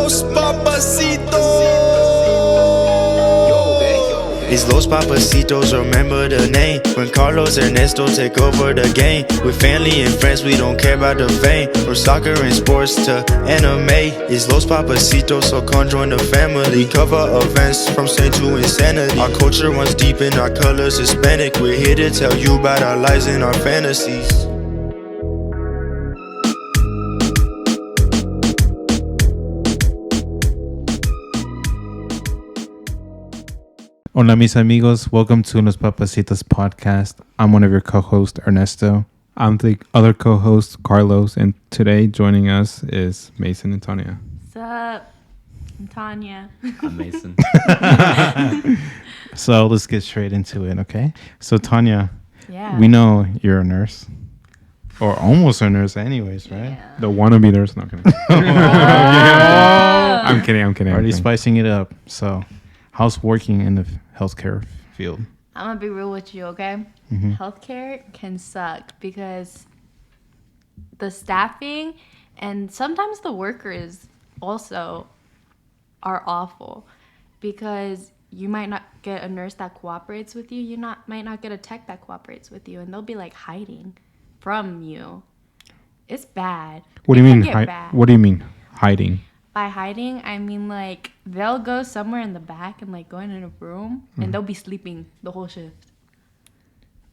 Los Papacitos. It's Los Papacitos, remember the name. When Carlos Ernesto take over the game. With family and friends, we don't care about the fame. From soccer and sports to anime. It's Los Papacitos, so come join the family. Cover events from Saint to insanity. Our culture runs deep in our colors Hispanic. We're here to tell you about our lives and our fantasies. Hola mis amigos, welcome to Los Papacitos podcast. I'm one of your co-hosts, Ernesto. I'm the other co-host, Carlos, and today joining us is Macen and Tania. What's up? I'm Tania. I'm Macen. So let's get straight into it, okay? So Tania, Yeah. we know you're a nurse. Or almost a nurse anyways, right? Yeah. The wannabe nurse, not kidding. I'm kidding. Already spicing it up. So how's working in the healthcare field? I'm gonna be real with you, okay? Mm-hmm. Healthcare can suck because the staffing and sometimes the workers also are awful because you might not get a nurse that cooperates with you. Might not get a tech that cooperates with you, and they'll be like hiding from you. It's bad. What do It you can mean? get bad. What do you mean hiding? By hiding, I mean like they'll go somewhere in the back and like go in a room and they'll be sleeping the whole shift.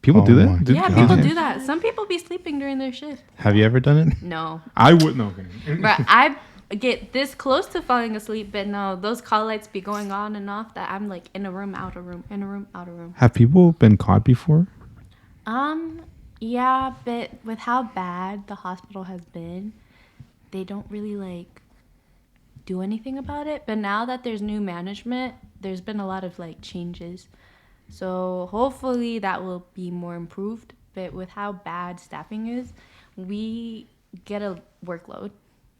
People do Yeah, that? people do that. Some people be sleeping during their shift. Have you ever done it? No. I would know. But I get this close to falling asleep, but no, those call lights be going on and off that I'm like in a room, out of room, in a room, out of room. Have people been caught before? Yeah, but with how bad the hospital has been, they don't really like do anything about it. But now that there's new management, there's been a lot of like changes. So hopefully that will be more improved. But with how bad staffing is, we get a workload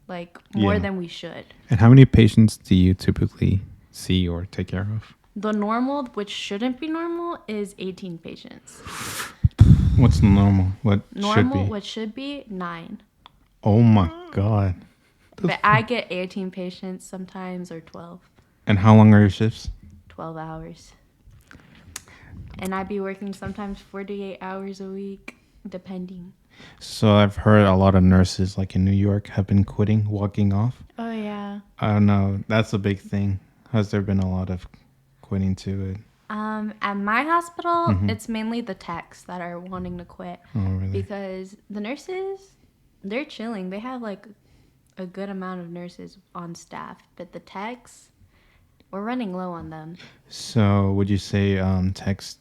like more than we should. And how many patients do you typically see or take care of? The normal, which shouldn't be normal, is 18 patients. What's normal? What Normal, should be? what should be 9. Oh my God. But I get 18 patients sometimes or 12. And how long are your shifts? 12 hours. And I be working sometimes 48 hours a week, depending. So I've heard a lot of nurses like in New York have been quitting, walking off. Oh, yeah. I don't know. That's a big thing. Has there been a lot of quitting to it? At my hospital, it's mainly the techs that are wanting to quit. Oh, really? Because the nurses, they're chilling. They have like a good amount of nurses on staff. But the techs, we're running low on them. So would you say techs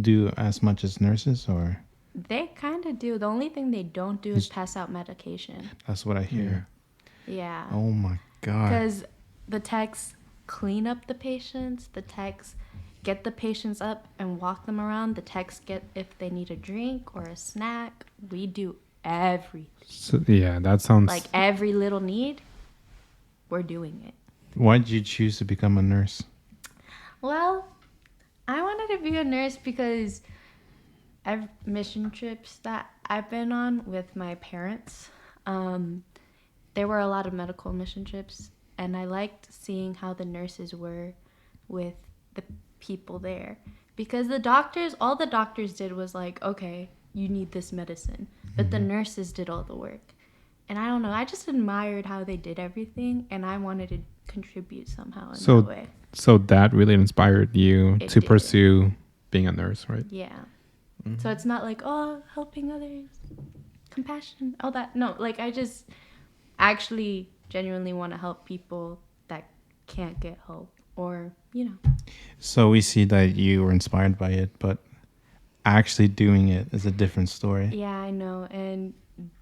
do as much as nurses, or? They kind of do. The only thing they don't do is pass out medication. That's what I hear. Yeah. Oh my God. Because the techs clean up the patients. The techs get the patients up and walk them around. The techs get if they need a drink or a snack. We do everything. So, yeah, that sounds... Like every little need, we're doing it. Why did you choose to become a nurse? Well, I wanted to be a nurse because mission trips that I've been on with my parents, there were a lot of medical mission trips, and I liked seeing how the nurses were with the people there. Because all the doctors did was like, okay, you need this medicine. But the nurses did all the work. And I don't know, I just admired how they did everything, and I wanted to contribute somehow in that way. So that really inspired you It to did. pursue being a nurse, right? Yeah. So it's not like, oh, helping others, compassion, all that. No, like I just actually genuinely want to help people that can't get help or, So we see that you were inspired by it, but actually doing it is a different story. Yeah, I know. And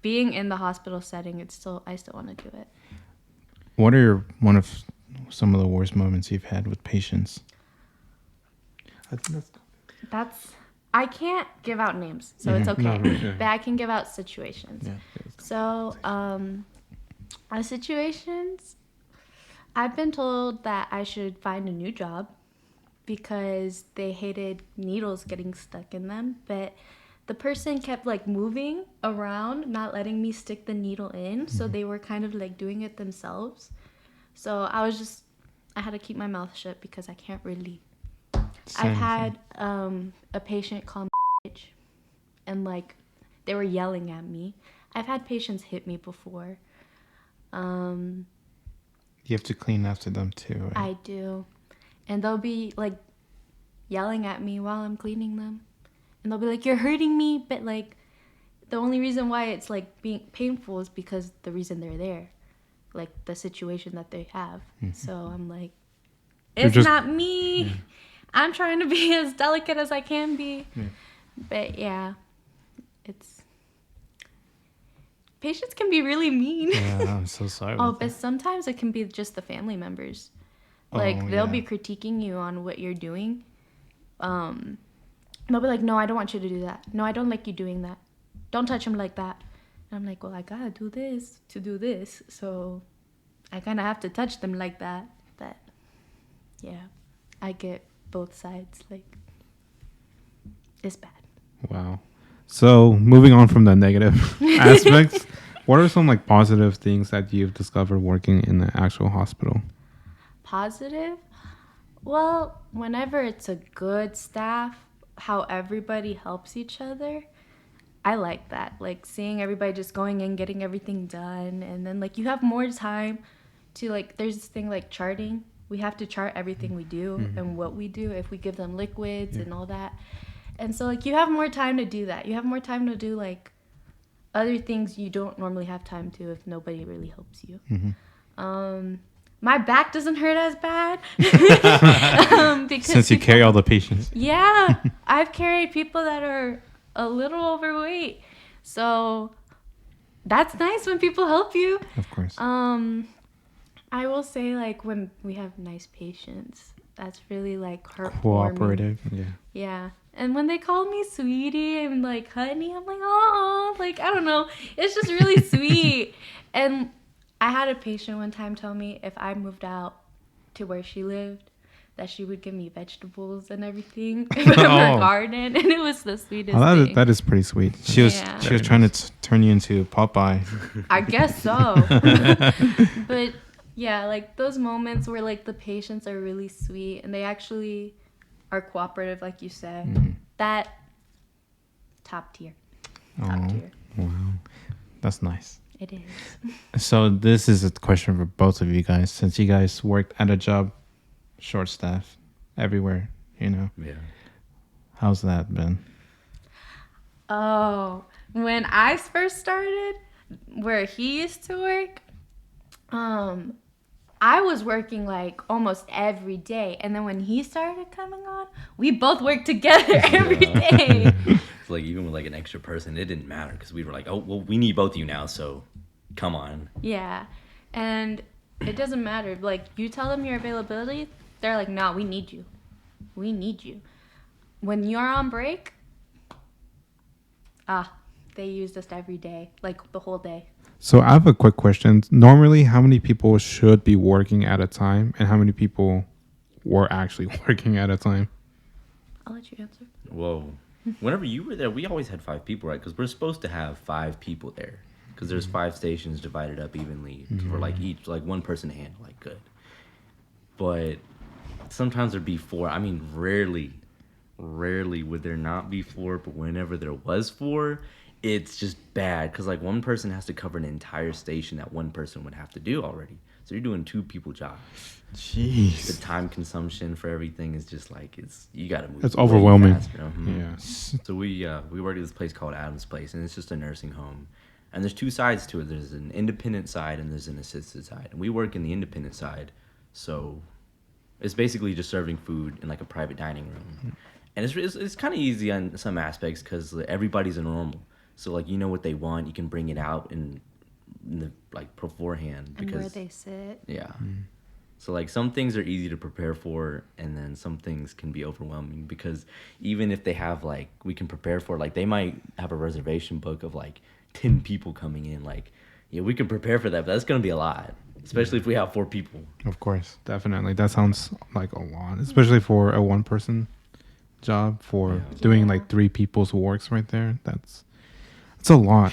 being in the hospital setting, I still want to do it. What are one of some of the worst moments you've had with patients? I think I can't give out names, so it's okay. No, yeah. But I can give out situations. Yeah. So, situations, I've been told that I should find a new job because they hated needles getting stuck in them. But the person kept like moving around, not letting me stick the needle in. So they were kind of like doing it themselves. So I had to keep my mouth shut because I can't really. Same, I've had a patient call me bitch, and like they were yelling at me. I've had patients hit me before. You have to clean after them too, right? I do. And they'll be like yelling at me while I'm cleaning them. And they'll be like, "You're hurting me," but like the only reason why it's like being painful is because the reason they're there. Like the situation that they have. So I'm like, it's not me. Yeah. I'm trying to be as delicate as I can be. Yeah. But yeah, it's patients can be really mean. Yeah, I'm so sorry. Oh, about but that. sometimes it can be just the family members. Like Oh, they'll yeah. be critiquing you on what you're doing. They'll be like, "No, I don't want you to do that. No, I don't like you doing that. Don't touch him like that." And I'm like, "Well, I gotta do this to do this, so I kind of have to touch them like that." But yeah, I get both sides. Like, it's bad. Wow. So moving on from the negative aspects, what are some like positive things that you've discovered working in the actual hospital? Positive? Well, whenever it's a good staff, how everybody helps each other, I like that. Like seeing everybody just going in, getting everything done, and then like you have more time to like. There's this thing like charting. We have to chart everything we do and what we do if we give them liquids and all that. And so like you have more time to do that. You have more time to do like other things you don't normally have time to if nobody really helps you. My back doesn't hurt as bad because Since you carry all the patients. yeah, I've carried people that are a little overweight, so that's nice when people help you. Of course. I will say like when we have nice patients, that's really like heartwarming. Cooperative. Yeah. Yeah. And when they call me sweetie and like honey, I'm like, oh, like I don't know, it's just really sweet. And I had a patient one time tell me if I moved out to where she lived, that she would give me vegetables and everything from her garden, and it was the sweetest thing. That is pretty sweet. She was trying to turn you into Popeye. I guess so. But yeah, like those moments where like the patients are really sweet and they actually are cooperative, like you said, that top tier. Top tier. Wow. That's nice. It is. So this is a question for both of you guys. Since you guys worked at a job, short staff, everywhere, you know. Yeah. How's that been? Oh, when I first started, where he used to work, I was working like almost every day, and then when he started coming on, we both worked together every day. It's like even with like an extra person, it didn't matter because we were like, oh well, we need both of you now, so come on. Yeah, and it doesn't matter. Like you tell them your availability, they're like, no, we need you. We need you. When you're on break, they used us every day, like the whole day. So I have a quick question. Normally, how many people should be working at a time, and how many people were actually working at a time? I'll let you answer. Whoa. Whenever you were there, we always had 5 people, right? Because we're supposed to have 5 people there. Because there's 5 stations divided up evenly for like each, like one person to handle, like good. But sometimes there'd be 4. I mean, rarely would there not be 4. But whenever there was 4, it's just bad. Because like one person has to cover an entire station that one person would have to do already. So you're doing 2 people jobs. Jeez. The time consumption for everything is just like you got to move. It's overwhelming. Fast, you know? Yeah. So we worked at this place called Adam's Place, and it's just a nursing home. And there's 2 sides to it. There's an independent side and there's an assisted side. And we work in the independent side, so it's basically just serving food in like a private dining room. And it's kind of easy on some aspects because everybody's a normal. So like you know what they want, you can bring it out in the like beforehand because And where they sit. yeah. So like some things are easy to prepare for, and then some things can be overwhelming because even if they have like we can prepare for, like they might have a reservation book of like 10 people coming in, like yeah, we can prepare for that, but that's gonna be a lot, especially if we have 4 people. Of course, definitely. That sounds like a lot, especially for a one-person job. For doing like 3 people's works right there, that's It's a lot.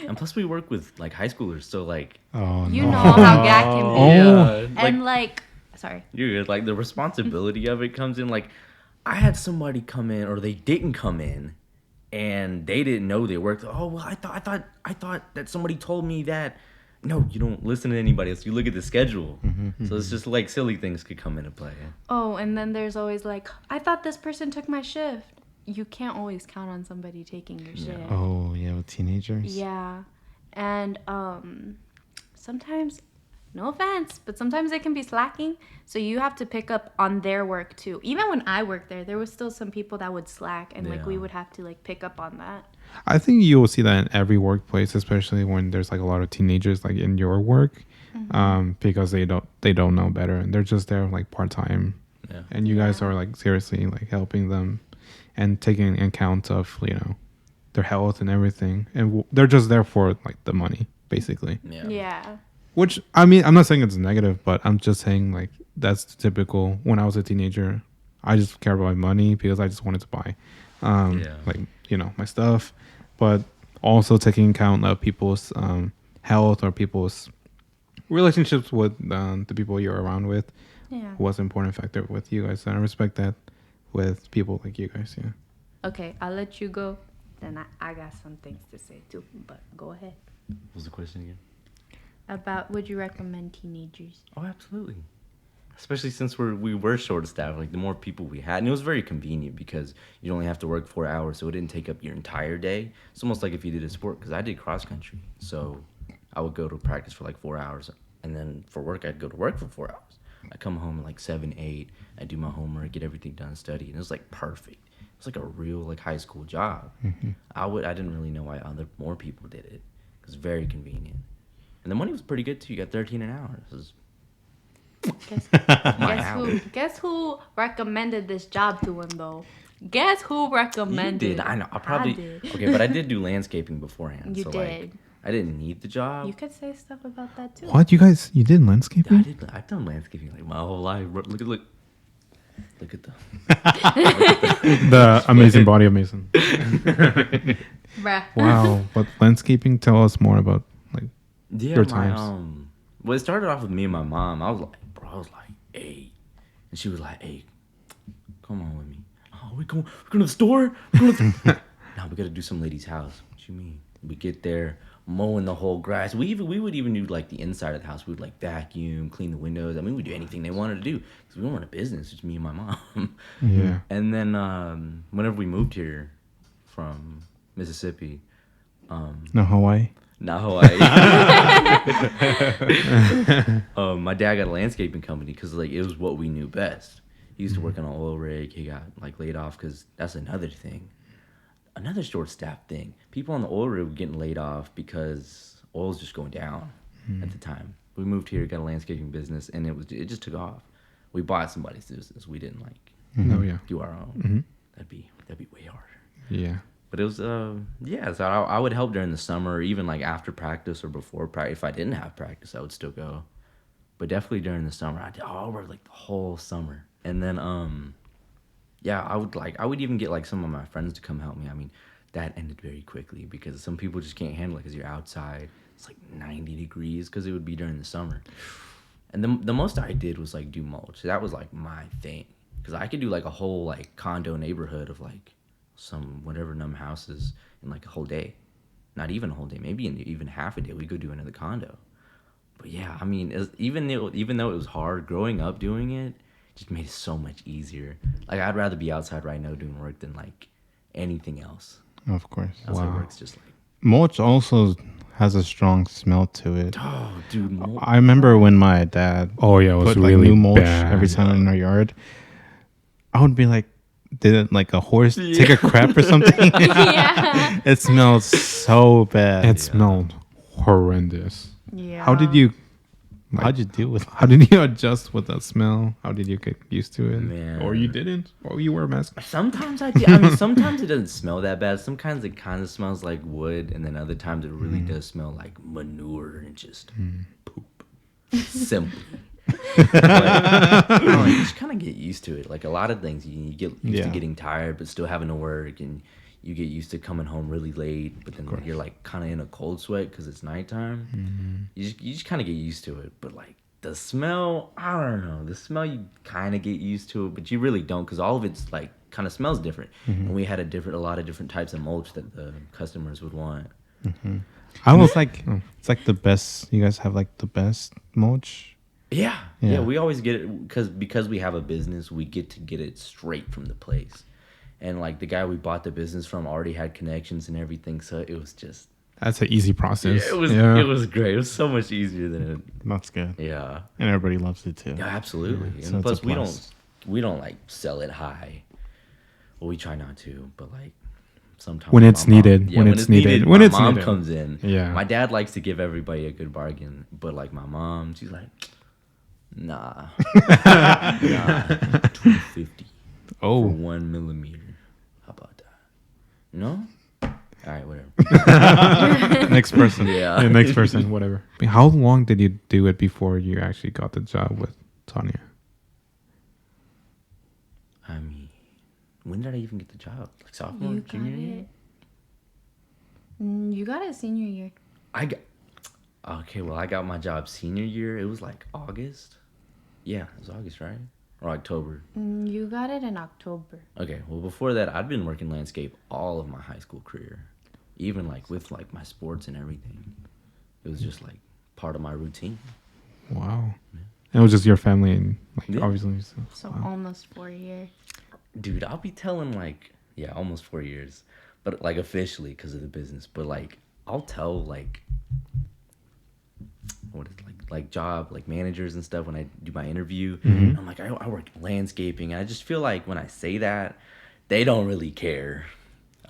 And plus, we work with like high schoolers, so like Oh, You no. know how GAC can be. Oh. And like, sorry. you're good. Like the responsibility of it comes in. Like I had somebody come in, or they didn't come in, and they didn't know they worked. Oh well, I thought that somebody told me that. No, you don't listen to anybody else. You look at the schedule. So it's just like silly things could come into play. Oh, and then there's always like, I thought this person took my shift. You can't always count on somebody taking your shift. Oh, yeah, with teenagers. Yeah. And sometimes, no offense, but sometimes they can be slacking. So you have to pick up on their work too. Even when I worked there was still some people that would slack, and like we Yeah. would have to like pick up on that. I think you will see that in every workplace, especially when there's like a lot of teenagers like in your work, because they don't know better and they're just there like part time, Yeah. and you guys are like seriously like helping them and taking account of their health and everything, and they're just there for like the money basically. Yeah. Yeah. Which I mean, I'm not saying it's negative, but I'm just saying like that's typical. When I was a teenager, I just cared about my money because I just wanted to buy, like my stuff, but also taking account of people's health or people's relationships with the people you're around with Yeah. was an important factor with you guys. And I respect that with people like you guys. Yeah. Okay, I'll let you go. Then I got some things to say too, but go ahead. What was the question again? About would you recommend teenagers? Oh, absolutely. Especially since we were short staffed, like the more people we had, and it was very convenient because you only have to work 4 hours, so it didn't take up your entire day. It's almost like if you did a sport, because I did cross country, so I would go to practice for like 4 hours, and then for work I'd go to work for 4 hours. I come home at like 7, 8. I do my homework, get everything done, study, and it was like perfect. It was like a real like high school job. I didn't really know why more people did it. It was very convenient, and the money was pretty good too. You got 13 an hour. It was Guess who recommended this job to him though? Guess who recommended? You did. I know. I probably did. Okay, but I did do landscaping beforehand. You so did. Like, I didn't need the job. You could say stuff about that too. What, you did landscaping? I've done landscaping like my whole life. Look at the. The amazing body of Mason. Bruh. Wow. But landscaping, tell us more about like Yeah, your my times. Well, it started off with me and my mom. I was like 8, and she was like, "Hey, come on with me. Oh, we're going to the store. Now we got to do some lady's house. What you mean? We get there, mowing the whole grass. We would even do like the inside of the house. We would like vacuum, clean the windows. I mean, we'd do anything they wanted to do because we weren't a business. It's me and my mom. Yeah. And then whenever we moved here from Mississippi, No, Hawaii. not Hawaii. My dad got a landscaping company because like it was what we knew best. He used to work on an oil rig. He got like laid off because that's another thing, another short staff thing. People on the oil rig were getting laid off because oil's just going down at the time. We moved here, got a landscaping business, and it just took off. We bought somebody's business. We didn't like Oh, yeah. do our own. That'd be way harder. Yeah. But it was, so I would help during the summer, or even like after practice or before practice. If I didn't have practice, I would still go. But definitely during the summer, I worked like the whole summer. And then, I would even get like some of my friends to come help me. I mean, that ended very quickly because some people just can't handle it because you're outside. It's like 90 degrees because it would be during the summer. And the most I did was like do mulch. That was like my thing because I could do like a whole like condo neighborhood of like some whatever numb houses in like a whole day. Not even a whole day, maybe even half a day we could do another condo. But yeah, I mean, even though it was hard growing up doing it, just made it so much easier. Like I'd rather be outside right now doing work than like anything else. Of course. Outside work's just like, Mulch also has a strong smell to it. oh dude, I remember when my dad Oh yeah, it was put like really new mulch bad. every time in our yard, I would be like, did like a horse take a crap or something? Yeah. It smells so bad. It smelled horrendous. Yeah. How did you How'd you deal with it? How did you adjust with that smell? How did you get used to it? Man. Or you didn't? Or you were a mask? Sometimes I do. I mean, sometimes it doesn't smell that bad. Sometimes it kind of smells like wood, and then other times it really does smell like manure and just poop. Simply. But, I don't know, you just kind of get used to it. Like a lot of things, you get used to getting tired, but still having to work, and you get used to coming home really late, but then you're like kind of in a cold sweat because it's nighttime. You just kind of get used to it. But like the smell, I don't know. The smell, you kind of get used to it, but you really don't, because all of it's like kind of smells different. And we had a lot of different types of mulch that the customers would want. I almost like it's like the best. You guys have like the best mulch. Yeah. Yeah. We always get it because we have a business. We get to get it straight from the place. And like the guy we bought the business from already had connections and everything, so it was just That's an easy process. it was great. It was so much easier than it. That's good. Yeah. And everybody loves it too. Yeah, absolutely. Yeah, so And it's plus a plus. we don't like sell it high. Well, we try not to, but like sometimes When it's my mom- needed, Yeah, when it's needed, my when it's mom needed. comes in. Yeah. My dad likes to give everybody a good bargain, but like my mom, she's like, nah, 250 for Oh, 1 millimeter. How about that? No. All right, whatever. Next person. Yeah. Next person, whatever. How long did you do it before you actually got the job with Tania? I mean, when did I even get the job? Like sophomore, You got junior year? it. You got it senior year. I got my job senior year. It was like August. Yeah, it was August, right? Or October. You got it in October. Okay, well before that, I'd been working landscape all of my high school career, even like with like my sports and everything. It was just like part of my routine. Wow. And it was just your family and like Yeah. obviously. So Wow. almost 4 years. Dude, I'll be telling like, yeah, almost 4 years, but like officially because of the business. But like, I'll tell like, what is it, like job like managers and stuff when I do my interview. I'm like, I work landscaping, and I just feel like when I say that, they don't really care.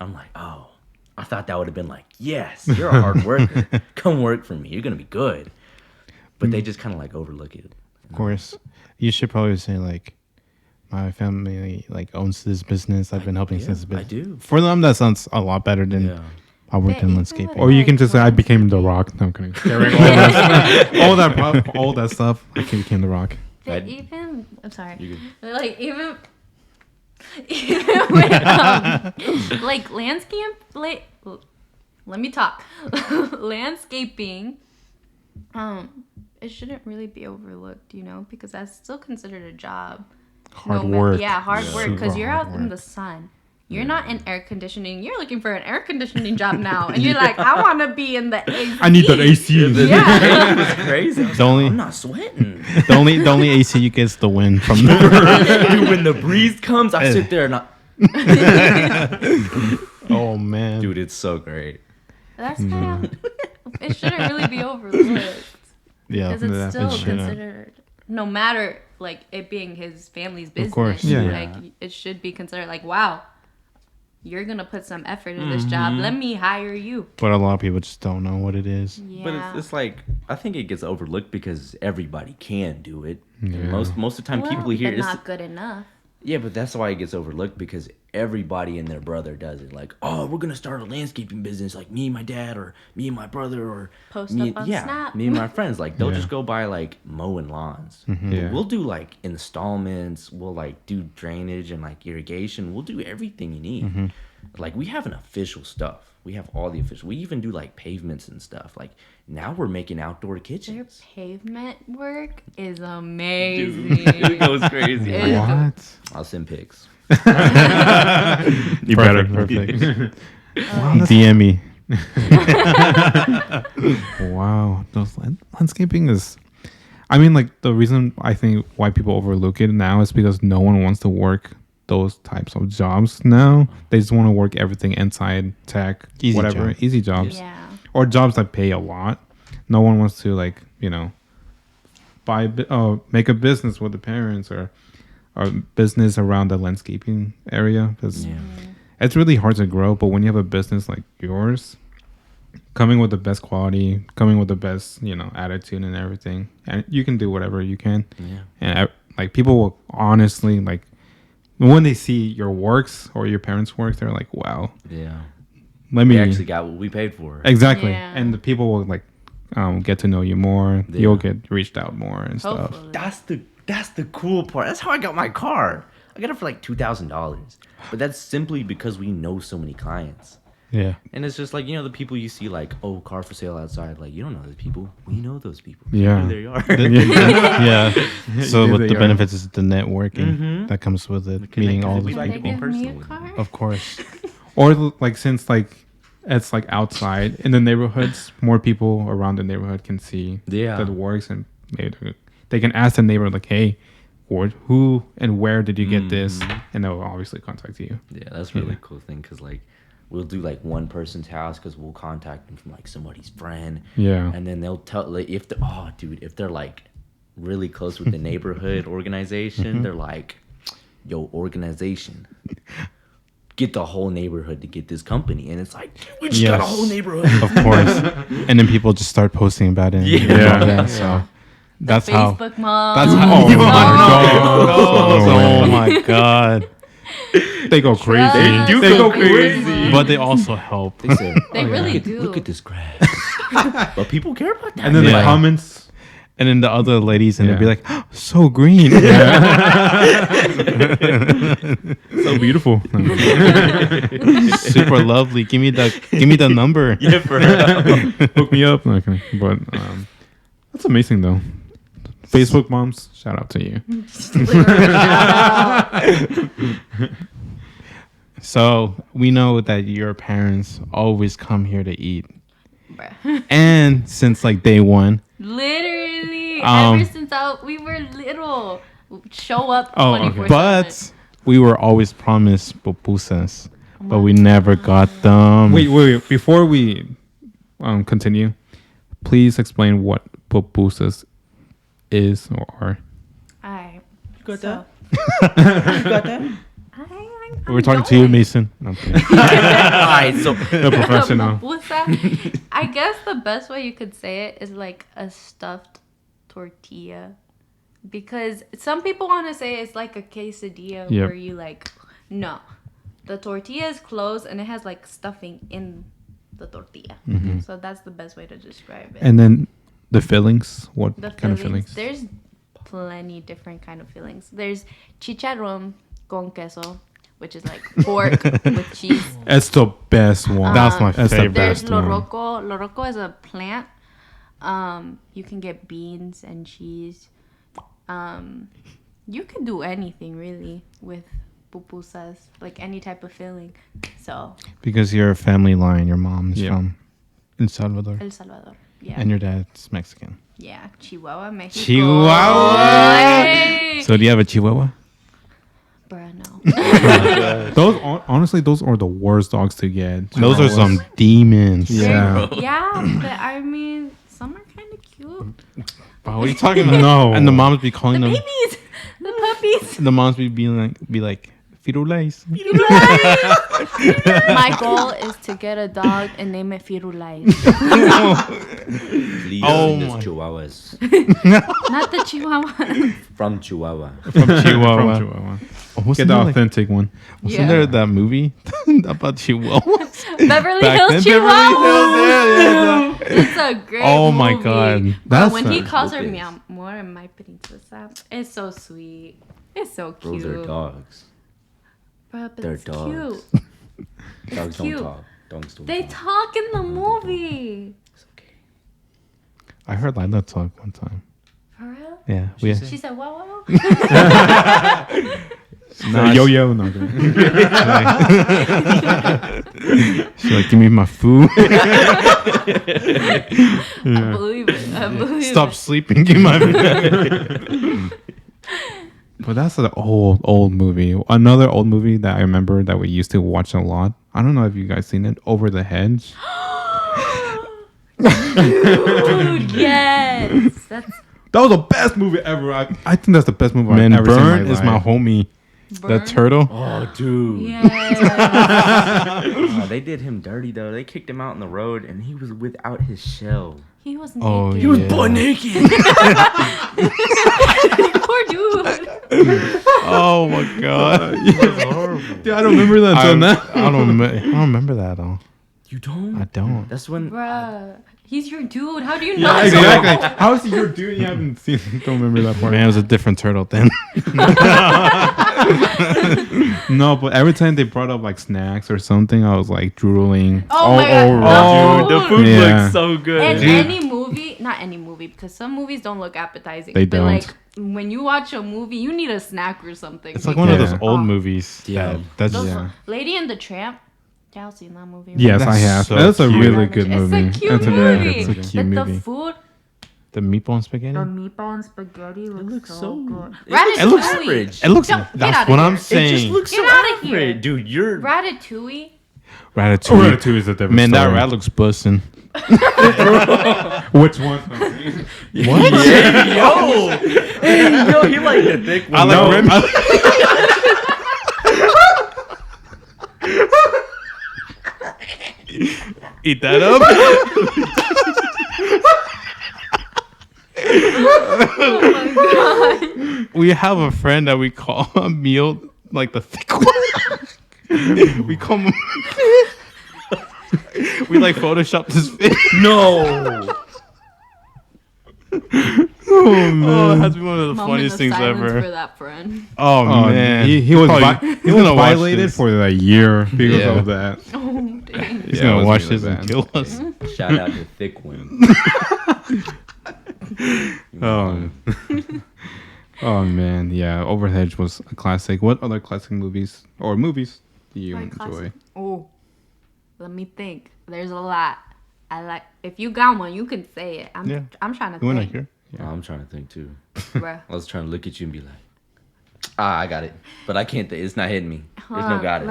I'm like, oh, I thought that would have been like, yes, you're a hard worker. Come work for me. You're gonna be good. But they just kind of like overlook it. of course. You should probably say like, my family like owns this business. I've been helping since the I business. do. For them, that sounds a lot better than Yeah. I worked in Even landscaping. with, Or you can like, just say I became the Rock. No, I'm kidding. all that stuff. I became the Rock. But even I'm sorry. You Like even with like let me talk. Landscaping, it shouldn't really be overlooked, because that's still considered a job. Hard work. Yeah, hard work, because Super you're hard out in work. the sun. You're not in air conditioning. You're looking for an air conditioning job now, and you're like, I want to be in the AC. I need that AC. Yeah. It was crazy. I was The like, only- I'm not sweating. the only AC you get is the wind from the Dude, when the breeze comes, I sit there and Oh man. dude, it's so great. That's kind of. It shouldn't really be overlooked. Yeah, Because it's still it shouldn't. considered, no matter like it being his family's business, course. Yeah. like it should be considered like, wow, you're gonna put some effort in this job. Let me hire you. But a lot of people just don't know what it is. Yeah. But it's like, I think it gets overlooked because everybody can do it. And most of the time, well, people here, but it's, not good enough. yeah, but that's why it gets overlooked, because everybody and their brother does it. Like, oh, we're gonna start a landscaping business, like me and my dad, or me and my brother, or Post me, up on yeah, Snap. me and my friends. Like, they'll Yeah. just go buy like mowing lawns. But Yeah. we'll do like installments. We'll like do drainage and like irrigation. We'll do everything you need. Like, we have an official stuff. We have all the official. We even do like pavements and stuff. Like, now we're making outdoor Their kitchens. pavement work is amazing. It goes crazy. It- What? I'll send pics. You better. Perfect. Wow, DM me. wow. Those landscaping is. I mean, like the reason I think why people overlook it now is because no one wants to work those types of jobs now. They just want to work everything inside tech, Easy whatever, job. easy jobs, yeah. or jobs that pay a lot. No one wants to make a business with the parents or business around the landscaping area, because it's really hard to grow. But when you have a business like yours, coming with the best quality, coming with the best attitude and everything, and you can do whatever you can. Yeah. And like people will honestly, like when they see your works or your parents' works, they're like, wow, Yeah. let We me actually got what we paid for. exactly. Yeah. And the people will like get to know you more. Yeah. You'll get reached out more and stuff. Hopefully. That's the cool part. That's how I got my car. I got it for like $2,000. But that's simply because we know so many clients. Yeah. And it's just like, the people you see like, oh, car for sale outside. Like, you don't know those people. We know those people. Yeah. There you are. Yeah. So Yeah, what they the are. benefits is the networking that comes with it, meeting all we these like They people. give me a personally. car? Of course. Or like since like it's like outside in the neighborhoods, more people around the neighborhood can see Yeah. that it works, and they can ask the neighbor like, "Hey, who and where did you get this?" And they'll obviously contact you. Yeah, that's really cool thing because like we'll do like one person's house because we'll contact them from like somebody's friend. Yeah. And then they'll tell like if they're like really close with the neighborhood organization, they're like, "Yo, organization, get the whole neighborhood to get this company," and it's like we just got a whole neighborhood. Of course. And then people just start posting about it. Yeah. So that's how. Facebook mom. That's how. Oh my god. They go crazy. They do They go go crazy. But they also help. They said, They really look, do. Look at this grass. But people care about that. And then Yeah. the comments. And then the other ladies, and they'll be Yeah. like, oh, so green. So beautiful. Super lovely. Give me the number. Yeah, for real. Hook me up. Okay. But that's amazing though. Facebook moms, shout out to you. So we know that your parents always come here to eat. Bruh. And since like day one. Literally, Um, ever since we were little, show up Oh, 24/7. okay. But we were always promised pupusas. But we never got them. Wait. Before we continue, please explain what pupusas is or are. Alright. You got So, that? You got that? We're talking to you, Mason. Okay. Alright, so The professional. Pupusa, I guess the best way you could say it is like a stuffed tortilla. Because some people want to say it's like a quesadilla Yep. where you like, no. The tortilla is closed and it has like stuffing in the tortilla. So that's the best way to describe it. And then the fillings. What The kind of fillings, fillings? there's plenty different kind of fillings. There's chicharrón con queso, which is like pork with cheese. It's the best one. That's my That's the favorite. There's best one. loroco. Loroco is a plant. You can get beans and cheese. You can do anything really with pupusas, like any type of filling. So Because you're a family line. Your mom's Yeah. from El Salvador. El Salvador, yeah, And your dad's Mexican. yeah, Chihuahua, Mexico. Chihuahua. Hey! So do you have a Chihuahua? Bruh, no. Those honestly, those are the worst dogs to get. Those are some demons. Yeah. Yeah, but I mean, some are kind of cute. Wow, what are you talking about? No. And the moms be calling The them. babies, the puppies. The moms be like Firulais. My goal is to get a dog and name it Firulais. please Oh send us my. Chihuahuas Not the Chihuahua. from Chihuahua. From Chihuahua. From Chihuahua. Wasn't Get the there, like, authentic one. wasn't Yeah. there that movie about Chihuahuas? Beverly Back Hills then, Chihuahua. Beverly Hills, yeah. It's a great Oh my movie. God. But That's when he a- calls her Lopez. mi amor and my princesa, it's so sweet. It's so cute. Those are dogs. Bruh, but They're it's dogs. cute. Dogs cute. don't talk. Dogs don't They talk. talk in the movie. It's okay. I heard Lila talk one time. For real? Yeah. She said- She said, wow, wow. Yo. No. She's like, give me my food. I believe it. I believe Stop it. sleeping. Give me my food. But that's an old movie. Another old movie that I remember that we used to watch a lot. I don't know if you guys seen it. Over the Hedge. Dude, yes. That's That was the best movie ever. I think that's the best movie Man, I've ever seen in Burn my is my life. homie. Burn. The turtle. Oh, dude. Yes. Oh, they did him dirty though. They kicked him out in the road, and he was without his shell. He was Oh, naked. He was butt naked. Poor dude. Oh my god. Dude, I don't remember that until now. I don't remember that at all. You don't? I don't. That's when. Bruh. He's your dude. How do you know? Yeah, exactly. How is your dude? You haven't seen? Don't remember that part. Man, it was a different turtle then. No, but every time they brought up like snacks or something, I was like drooling. Oh my God. Dude, the food Yeah. looks so good. And Dude. any movie, not any movie, because some movies don't look appetizing. They but don't. like when you watch a movie, you need a snack or something. It's like one of Yeah. those old Oh. movies. Yeah. That's Those- Yeah. Lady and the Tramp. Y'all seen that movie? right? Yes, I That's have. so That's a cute. really good movie. It's a cute That's a very movie. good movie. It's a cute Like movie. the food, the meatball and spaghetti. the meatball and spaghetti looks so good. It looks Ratatouille. average. It looks. Don't- get That's outta what here. I'm It It saying. just looks Get so outta here. average. Dude, you're... Ratatouille. Ratatouille. Ratatouille is a different Man, that story. rat looks bussin'. Which one? What? Hey, yo, he like the thick one. I like Remy. Eat that up. We have a friend that we call a meal like the thick one. We call him. We like photoshopped his face. No. Oh, it has to be one of the Moment funniest of things silence ever. for that friend. Oh, Oh, man, he was probably- he he's was gonna watch violated this. for a year because Yeah. of that. Oh, dang. He's Yeah, it gonna was watch really this and bad. kill us. Shout out to Thick One. Oh. Oh man, yeah. Overhead was a classic. What other classic movies do you My enjoy? classic- Oh, let me think. There's a lot. I like. If you got one, you can say it. Yeah. I'm trying to You wanna think. hear? I'm trying to think too. Bruh. I was trying to look at you and be like, I got it, but I can't. It's not hitting me. Hold There's no on. got it.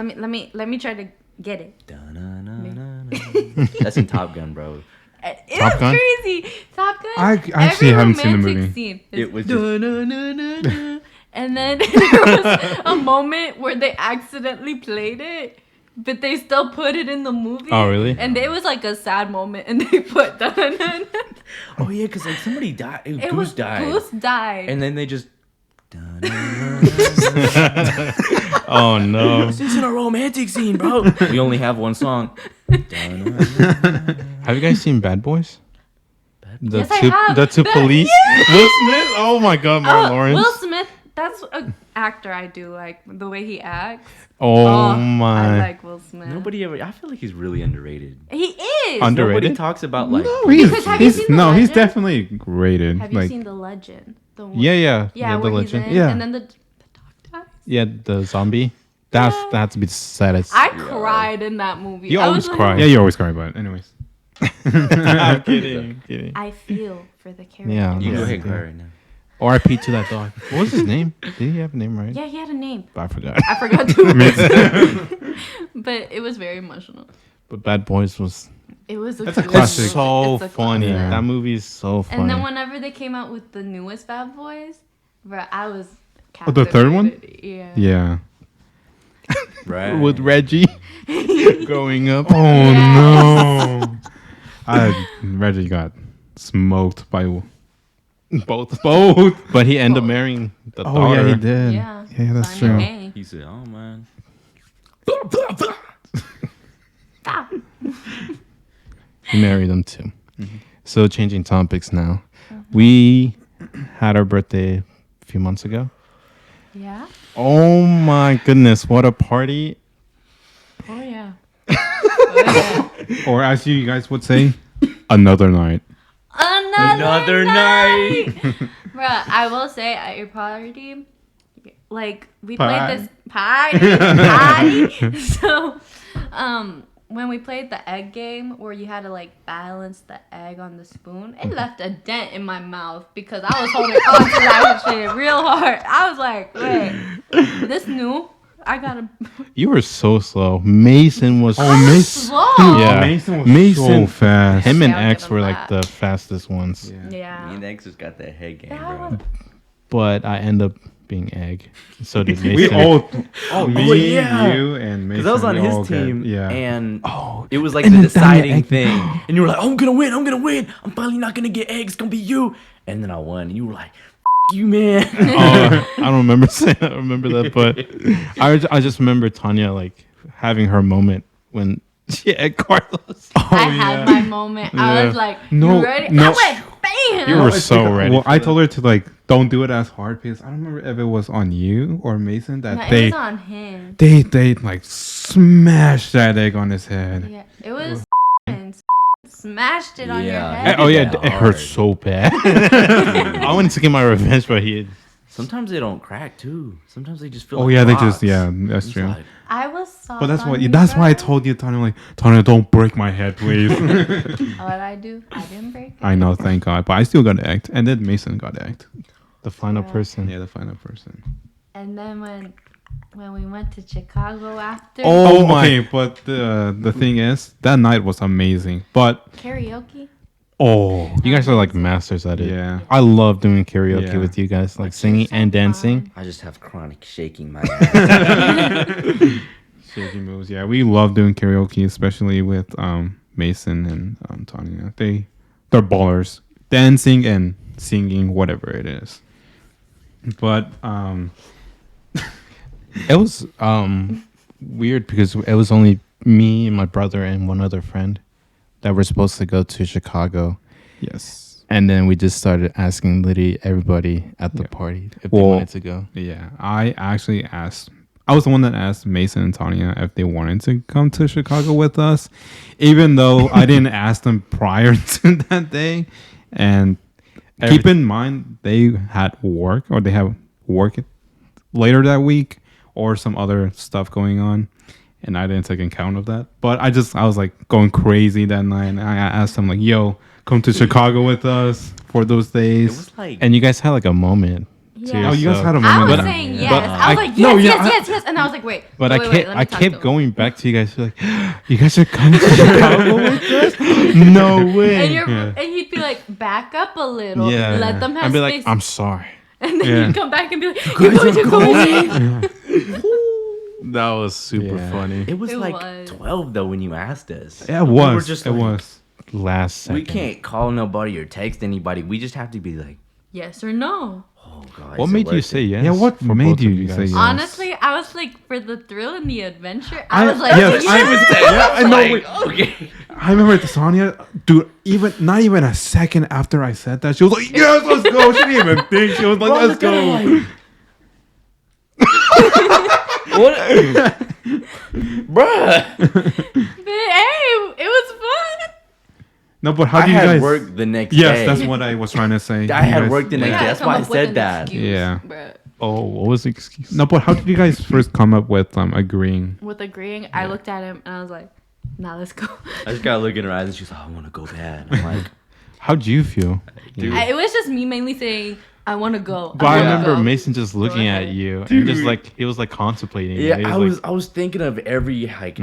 Let me try to get it. Da-na-na-na-na. That's in Top Gun, bro. It's Top Gun? crazy. Top Gun. I actually Every haven't seen the romantic movie. Scene It is was just- "Da-na-na-na-na." And then there was a moment where they accidentally played it, but they still put it in the movie. Oh, really? And it was like a sad moment, and they put "da-na-na-na." Oh yeah, because like somebody died. It Goose was died, Goose died. and then they just. Oh no! This isn't a romantic scene, bro. We only have one song. Have you guys seen Bad Boys? The Yes, I two, have. the two But- police. Will Smith. Oh my God, Martin Lawrence. Will Smith. That's an actor I do like the way he acts. Oh I my! like Will Smith. Nobody ever. I feel like he's really underrated. He is. Under- Nobody Underrated? talks about like. Because have you seen The he's Legend? definitely rated. Have you like seen The Legend? The one, Yeah, Yeah, the where he's legend. in, Yeah. and then the dog dies. Yeah, the zombie. That had to be the saddest. I cried in that movie. You I always was cry. yeah, you always cry about it. Anyways. I'm kidding. I feel for the character. Yeah. You go Yeah. ahead and cry right now. R.I.P. to that dog. What was his name? Did he have a name right? Yeah, he had a name. I forgot. I forgot to. But it was very emotional. But Bad Boys was. It was a That's a cute classic. movie. So It's a funny. classic. That movie is so funny. And then whenever they came out with the newest Bad Boys, bro, I was. Oh, the third one? captivated. Yeah. Yeah. Right. with Reggie growing up. Oh Yes. no. Reggie got smoked by Both. both. But he ended up marrying the Oh daughter. yeah, he did. Yeah. Yeah, that's Simon true. May. He said, "Oh man." Stop. He married him too. So changing topics now. We had our birthday a few months ago. Yeah. Oh my goodness, what a party. Oh yeah. Oh, yeah. Or as you guys would say, another night. Another night. Bruh, I will say at your party, like we played this party. So, when we played the egg game where you had to like balance the egg on the spoon, it left a dent in my mouth because I was holding on to that shit real hard. I was like, wait, this new? I gotta. You were so slow. Mason was Slow. Yeah. Mason was Mason- so fast. him and Yeah, I'll X give were him like that. the fastest ones. Yeah. Me and X just got that head game, That bro. was- But I end up being Egg. So did Mason. We all, me, yeah. you, and Mason. Because I was on we all his got- team, yeah. and Oh, it was like and the then deciding Egg- thing. And you were like, "Oh, I'm gonna win, I'm finally not gonna get eggs, it's gonna be you." And then I won, and you were like, "F you, man." I don't remember saying. I don't remember that, but I just remember Tanya like having her moment when she had Carlos. I had my moment. I Yeah. was like, No, you ready? no. I went. bam. You were so ready. Well, for I that. told her to like don't do it as hard because I don't remember if it was on you or Mason that No, it they was on him. they like smashed that egg on his head. Yeah, it was smashed it on your Yeah. head. Oh yeah, Yeah, it hurt hard. so bad. I wanted to get my revenge, but he. Sometimes they don't crack too. Sometimes they just feel. Oh like yeah, they rocks. just that's It's true. like, I was soft. But that's on what you, that's why I bro. told you, Tanya. Like Tanya, don't break my head, please. What I do? I didn't break it. I know, thank God, but I still got egged, and then Mason got egged. The final Yeah. person. Yeah, the final person. And then when we went to Chicago after Oh my! Okay, but the thing is, that night was amazing. But karaoke, You guys are like masters at it. Yeah. I love doing karaoke Yeah. with you guys, like singing and dancing. I just have chronic shaking my ass. shaky moves. Yeah, we love doing karaoke, especially with Mason and Tanya. They're ballers, dancing and singing, whatever it is. But It was weird because it was only me and my brother and one other friend that were supposed to go to Chicago. yes, And then we just started asking literally everybody at the Yeah. party if Well, they wanted to go. yeah. I actually asked. I was the one that asked Mason and Tanya if they wanted to come to Chicago with us, even though I didn't ask them prior to that day. And keep in mind, they had work or they have work later that week or some other stuff going on. And I didn't take account of that. But I was like going crazy that night. And I asked them like, yo, come to Chicago with us for those It days. was like. And you guys had like a moment. Yeah. Oh, you guys had a I moment. was there. saying Yeah. yes. But I was I- like, no, yes, yeah, yes, and I was like, wait. But wait, I wait, kept let me I talk kept to him. going back to you guys like, you guys are coming to Chicago with us? No way. And he'd be like, back up a little. Yeah. Let them have I'd be space. like, I'm sorry. and then Yeah. he'd come back and be like, you're going. That was super Yeah. funny. It was It like was. 12 though when you asked us. Yeah, it We was. were just it like, was. Last second. We can't call nobody or text anybody. We just have to be like, Yes or no? oh god. What is it made you worth say it? yes? Yeah, what for made both you of you say guys? yes? Honestly, I was like, for the thrill and the adventure, I was like, yes, I know. Like, wait. okay. I remember Sonia, dude. Not even a second after I said that, she was like, "Yes, let's go." She didn't even think. She was like, Bro, "Let's look at go." her, What? Bruh. but hey, it was fun. No, but how I do you had guys? work the next Yes, day. that's what I was trying to say. I You had guys- work the We next had day. to That's come why I up with said an that. excuse, Yeah. bruh. Oh, what was the excuse? No, but how did you guys first come up with agreeing? With agreeing, I looked at him and I was like, "Now let's go." I just gotta look in her eyes and she's like, I want to go bad. I'm like, How'd you feel? dude. It was just me mainly saying, "I want to go." But I wanna remember go." Mason just looking at ahead. you and just like he was like contemplating. Yeah, He I like, was thinking of every like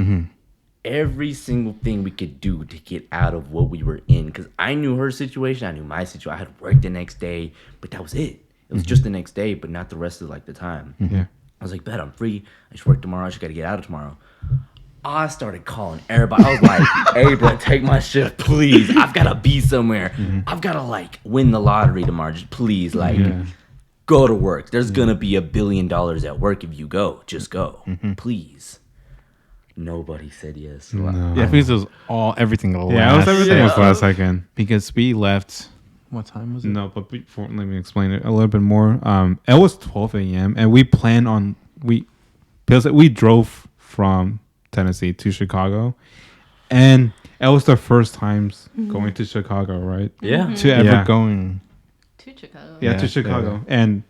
every single thing we could do to get out of what we were in because I knew her situation, I knew my situation. I had work the next day, but that was it. It was just the next day, but not the rest of like the time. Yeah. I was like, bet I'm free. I should work tomorrow. I just gotta get out of tomorrow. I started calling everybody. I was like, hey, bro, take my shift, please. I've gotta be somewhere. I've gotta like win the lottery tomorrow. Just please, like, go to work. There's gonna be $1 billion at work if you go. Just go, please. Nobody said yes. No. yeah, because it was everything. Yeah, it was everything was second. last second. Because we left. What time was it? No, but before, let me explain it a little bit more. It was 12 a.m. and we planned on because we drove from Tennessee to Chicago, and it was the first times going to Chicago, right? Yeah. To ever Yeah. going. To Chicago. Yeah, Yeah, to Chicago. And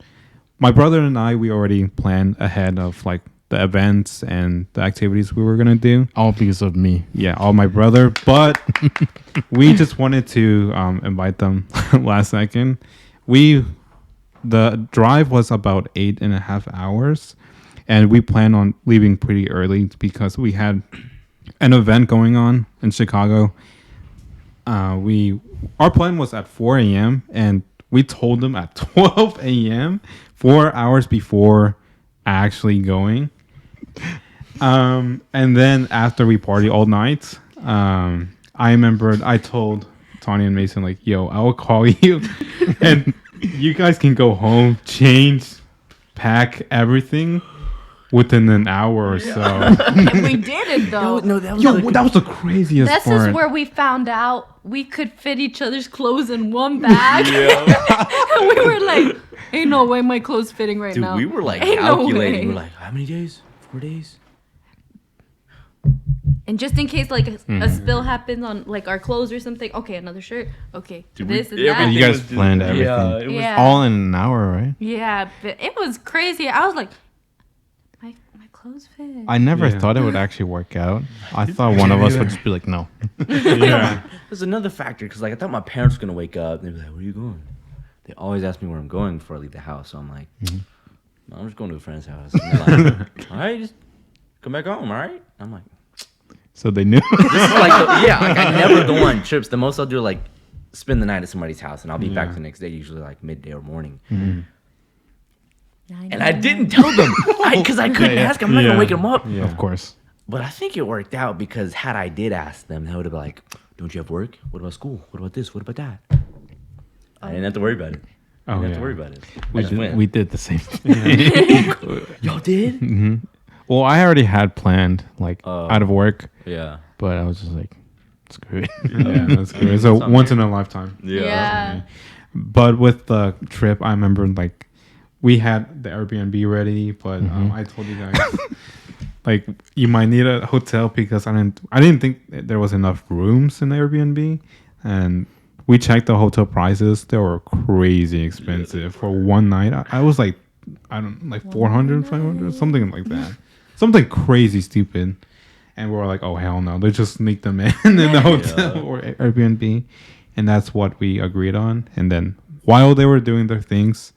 my brother and I, we already planned ahead of like the events and the activities we were gonna do. All because of me. Yeah, all my brother, but we just wanted to invite them last second. The drive was about 8.5 hours, and we planned on leaving pretty early because we had an event going on in Chicago. Our plan was at 4 a.m. and we told them at 12 a.m., 4 hours before actually going. And then after we party all night, I remembered I told Tanya and Mason like, "Yo, I will call you, and you guys can go home, change, pack everything, within an hour or so. And we did it though. No, that was Yo, like, that was the craziest This part. is where we found out we could fit each other's clothes in one bag. And we were like, ain't no way my clothes fitting right dude, now. we were like Ain't no calculating. way. We're like, how many days? 4 days. And just in case like a spill happens on like our clothes or something, okay, another shirt, okay, Dude, this we- and that. And you guys planned everything. Yeah, it was. Yeah. All in an hour, right? Yeah, but it was crazy. I was like, my clothes fit. I never Yeah. thought it would actually work out. I thought one of us would just be like, no. Yeah. There's another factor because like I thought my parents were gonna wake up and they'd be like, "Where are you going?" They always ask me where I'm going before I leave the house, so I'm like, "No, I'm just going to a friend's house." And they're like, "All right, just come back home, all right?" I'm like, So they knew. "This is like, I never go on trips. The most I'll do like spend the night at somebody's house, and I'll be back Yeah. the next day, usually like midday or morning." I And know. I didn't tell them because I couldn't Yeah, yeah. ask. I'm not Yeah. gonna wake them up. Yeah. Of course. But I think it worked out because had I did ask them, they would have been like, "Don't you have work? What about school? What about this? What about that?" I didn't have to worry about it. I Oh, didn't have yeah. to worry about it. I We just did, went. we did the same thing. Y'all did? Well, I already had planned, like, Oh. out of work, Yeah. but I was just like, screw it. Yeah, that's good. It's a It's on once there. in a lifetime. Yeah. But with the trip, I remember like we had the Airbnb ready, but I told you guys like you might need a hotel because I didn't think that there was enough rooms in the Airbnb, and we checked the hotel prices. They were crazy expensive for one night. I was like, I don't like 400, 500, something like that, something crazy stupid. And we were like, oh hell no, let's just sneak them in the hotel or Airbnb, and that's what we agreed on. And then while they were doing their things,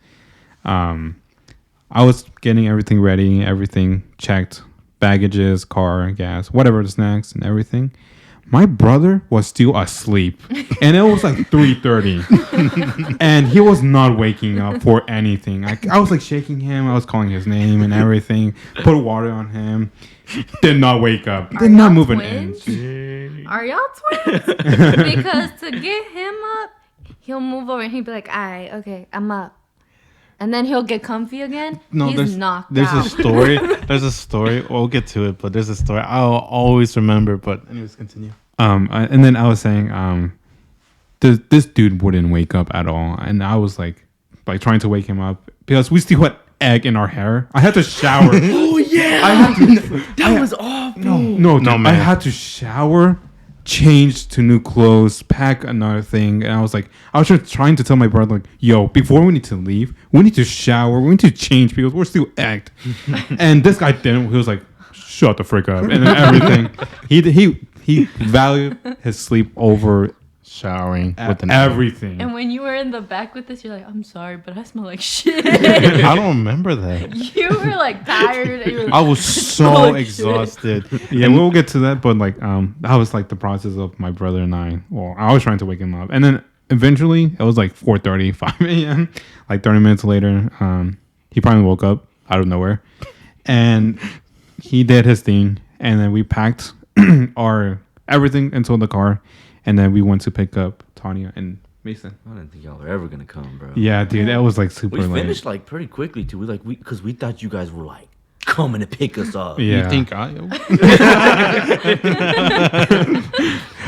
I was getting everything ready, everything checked, baggages, car, gas, whatever, the snacks and everything. My brother was still asleep, and it was like 3:30, and he was not waking up for anything. I was like shaking him, I was calling his name and everything, put water on him. Did not wake up. Did not y'all move an twins? inch. Are y'all twins? Because to get him up, he'll move over and he'll be like, "Alright, okay, I'm up," and then he'll get comfy again. No, He's knocked there's out. a story. There's a story. We'll get to it, but there's a story I'll always remember. But anyways, continue. And then I was saying, this dude wouldn't wake up at all, and I was like trying to wake him up because we still had egg in our hair. I had to shower. Oh yeah. I had to, That was awful. no, dude, I man. had to shower, change to new clothes, pack another thing, and I was just trying to tell my brother, like, yo, before we need to leave, we need to shower, we need to change because we're still act. And this guy didn't. He was like, shut the frick up, and then everything. He valued his sleep over Showering with an everything. And when you were in the back with us, you're like, "I'm sorry, but I smell like shit." I don't remember that. You were like tired. And you were I was so like exhausted. Yeah, we'll get to that, but like that was like the process of my brother and I. Well, I was trying to wake him up, and then eventually it was like 4:30, 5 a.m. Like 30 minutes later, he finally woke up out of nowhere, and he did his thing, and then we packed our everything into the car, and then we went to pick up Tania and Mason. I didn't think y'all were ever gonna come, bro. Yeah, dude, that was like super We late. finished like pretty quickly too. Because we thought you guys were like coming to pick us up. Yeah. You think I?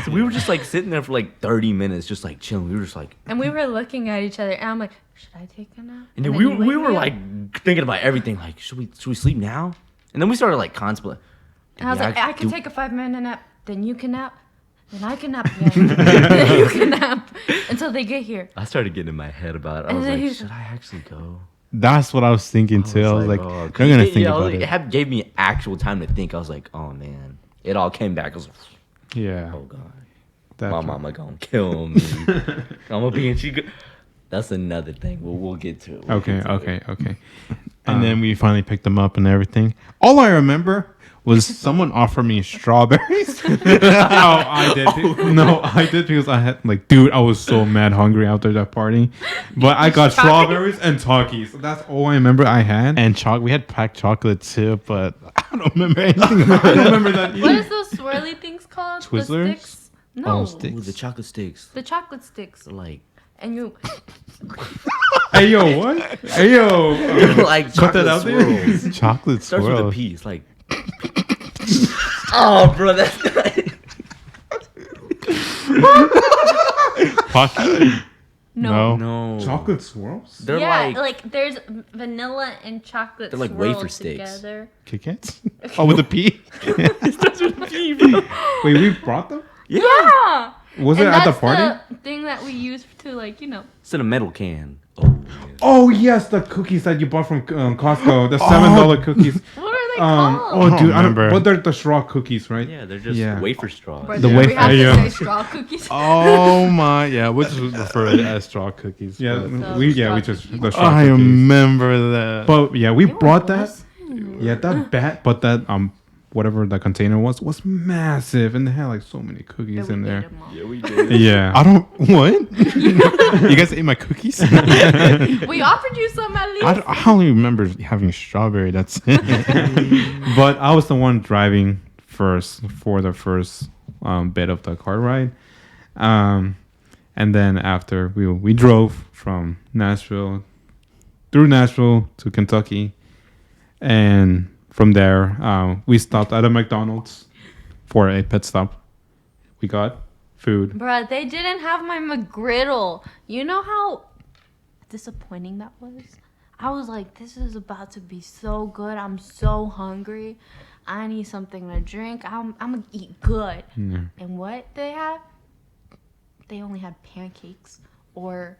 So we were just like sitting there for like 30 minutes, just like chilling. We were just like, And we were looking at each other, and I'm like, "Should I take a nap?" and then then we you wake were me up. like thinking about everything. Like, should we sleep now? And then we started like contemplating. And I was like, Yeah, "I can do- take a 5-minute nap, then you can nap, then I can nap again, then you can nap until they get here." I started getting in my head about it. I And was then like, he's- should I actually go? That's what I was thinking too. I was like, oh, they're 'cause gonna it- think yeah, about it. it. Gave me actual time to think. I was like, oh man, it all came back. I was like, Yeah, oh god, that my mama gonna kill me. I'm gonna be in she. That's another thing. We'll get to. We'll Okay, get to it. okay. And then we finally picked them up and everything. All I remember was someone offered me strawberries. I did. No, I did because I had like, dude, I was so mad hungry after that party. But I got strawberries and Takis. That's all I remember I had. And we had packed chocolate too, but I don't remember anything about I it. don't remember that What either. is those swirly things called? Twizzlers? The sticks? No, Oh, sticks. Ooh, the chocolate sticks. the chocolate sticks. They're like and you. Hey yo, what? Hey yo, like put that chocolate out there. swirls. Chocolate Starts with a swirl. P. It's like. Oh, bro, that's not. Pocket? No. No. Chocolate swirls? They're yeah, like there's vanilla and chocolate. They're like swirled wafer sticks. together. Kit Kats? Oh, with a P? P, bro. Wait, we brought them? Yeah. Was And it at the that's party? the thing that we use to It's in a metal can. Oh. Oh yes, the cookies that you bought from Costco, the $7 cookies. What are they Oh, called? dude, I don't remember. remember. But they're the straw cookies, right? Yeah, they're just Yeah. wafer straws. But the we wafer- have to yeah. say straw cookies. Oh my, yeah, we just refer to it as straw cookies. Yeah, but- we straw just cookies. the straw I cookies. remember that. But yeah, we They were brought that. awesome. Yeah, that bat, but that whatever the container was massive, and they had like so many But cookies we in ate there. 'em all. Yeah, we did. Yeah. I don't, what? You guys ate my cookies? We offered you some at least. I only remember having strawberry, that's it. But I was the one driving first for the first bit of the car ride, and then after we drove from Nashville through Nashville to Kentucky, and from there we stopped at a McDonald's for a pit stop. We got food. Bruh, they didn't have my McGriddle. You know how disappointing that was? I was like, this is about to be so good. I'm so hungry. I need something to drink. I'm gonna eat good. Yeah. And what they have? They only had pancakes or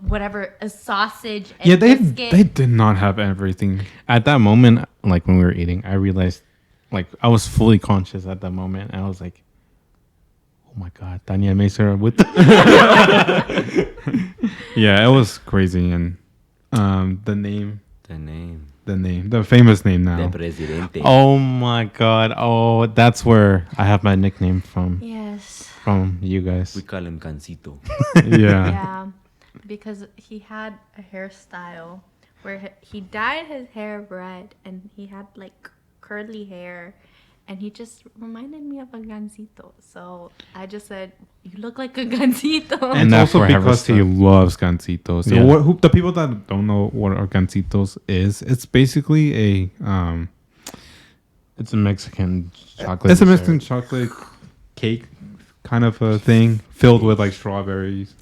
whatever, a sausage and Yeah, they biscuit. did not have everything. At that moment, like when we were eating, I realized, like, I was fully conscious at that moment. And I was like, oh my God, Tania and Macen are with Yeah, it was crazy, and the name, the famous name De now. Presidente. Oh my God. Oh, that's where I have my nickname from Yes. you guys. We call him Cancito. Yeah. Yeah, because he had a hairstyle where he dyed his hair red and he had like curly hair, and he just reminded me of a gansito. So I just said, "You look like a gansito." And And that's also where I because he stuff. loves gancitos. So Yeah. the people that don't know what a gancitos is, it's basically a It's a Mexican chocolate. it's a dessert. Mexican chocolate cake kind of a thing filled with like strawberries.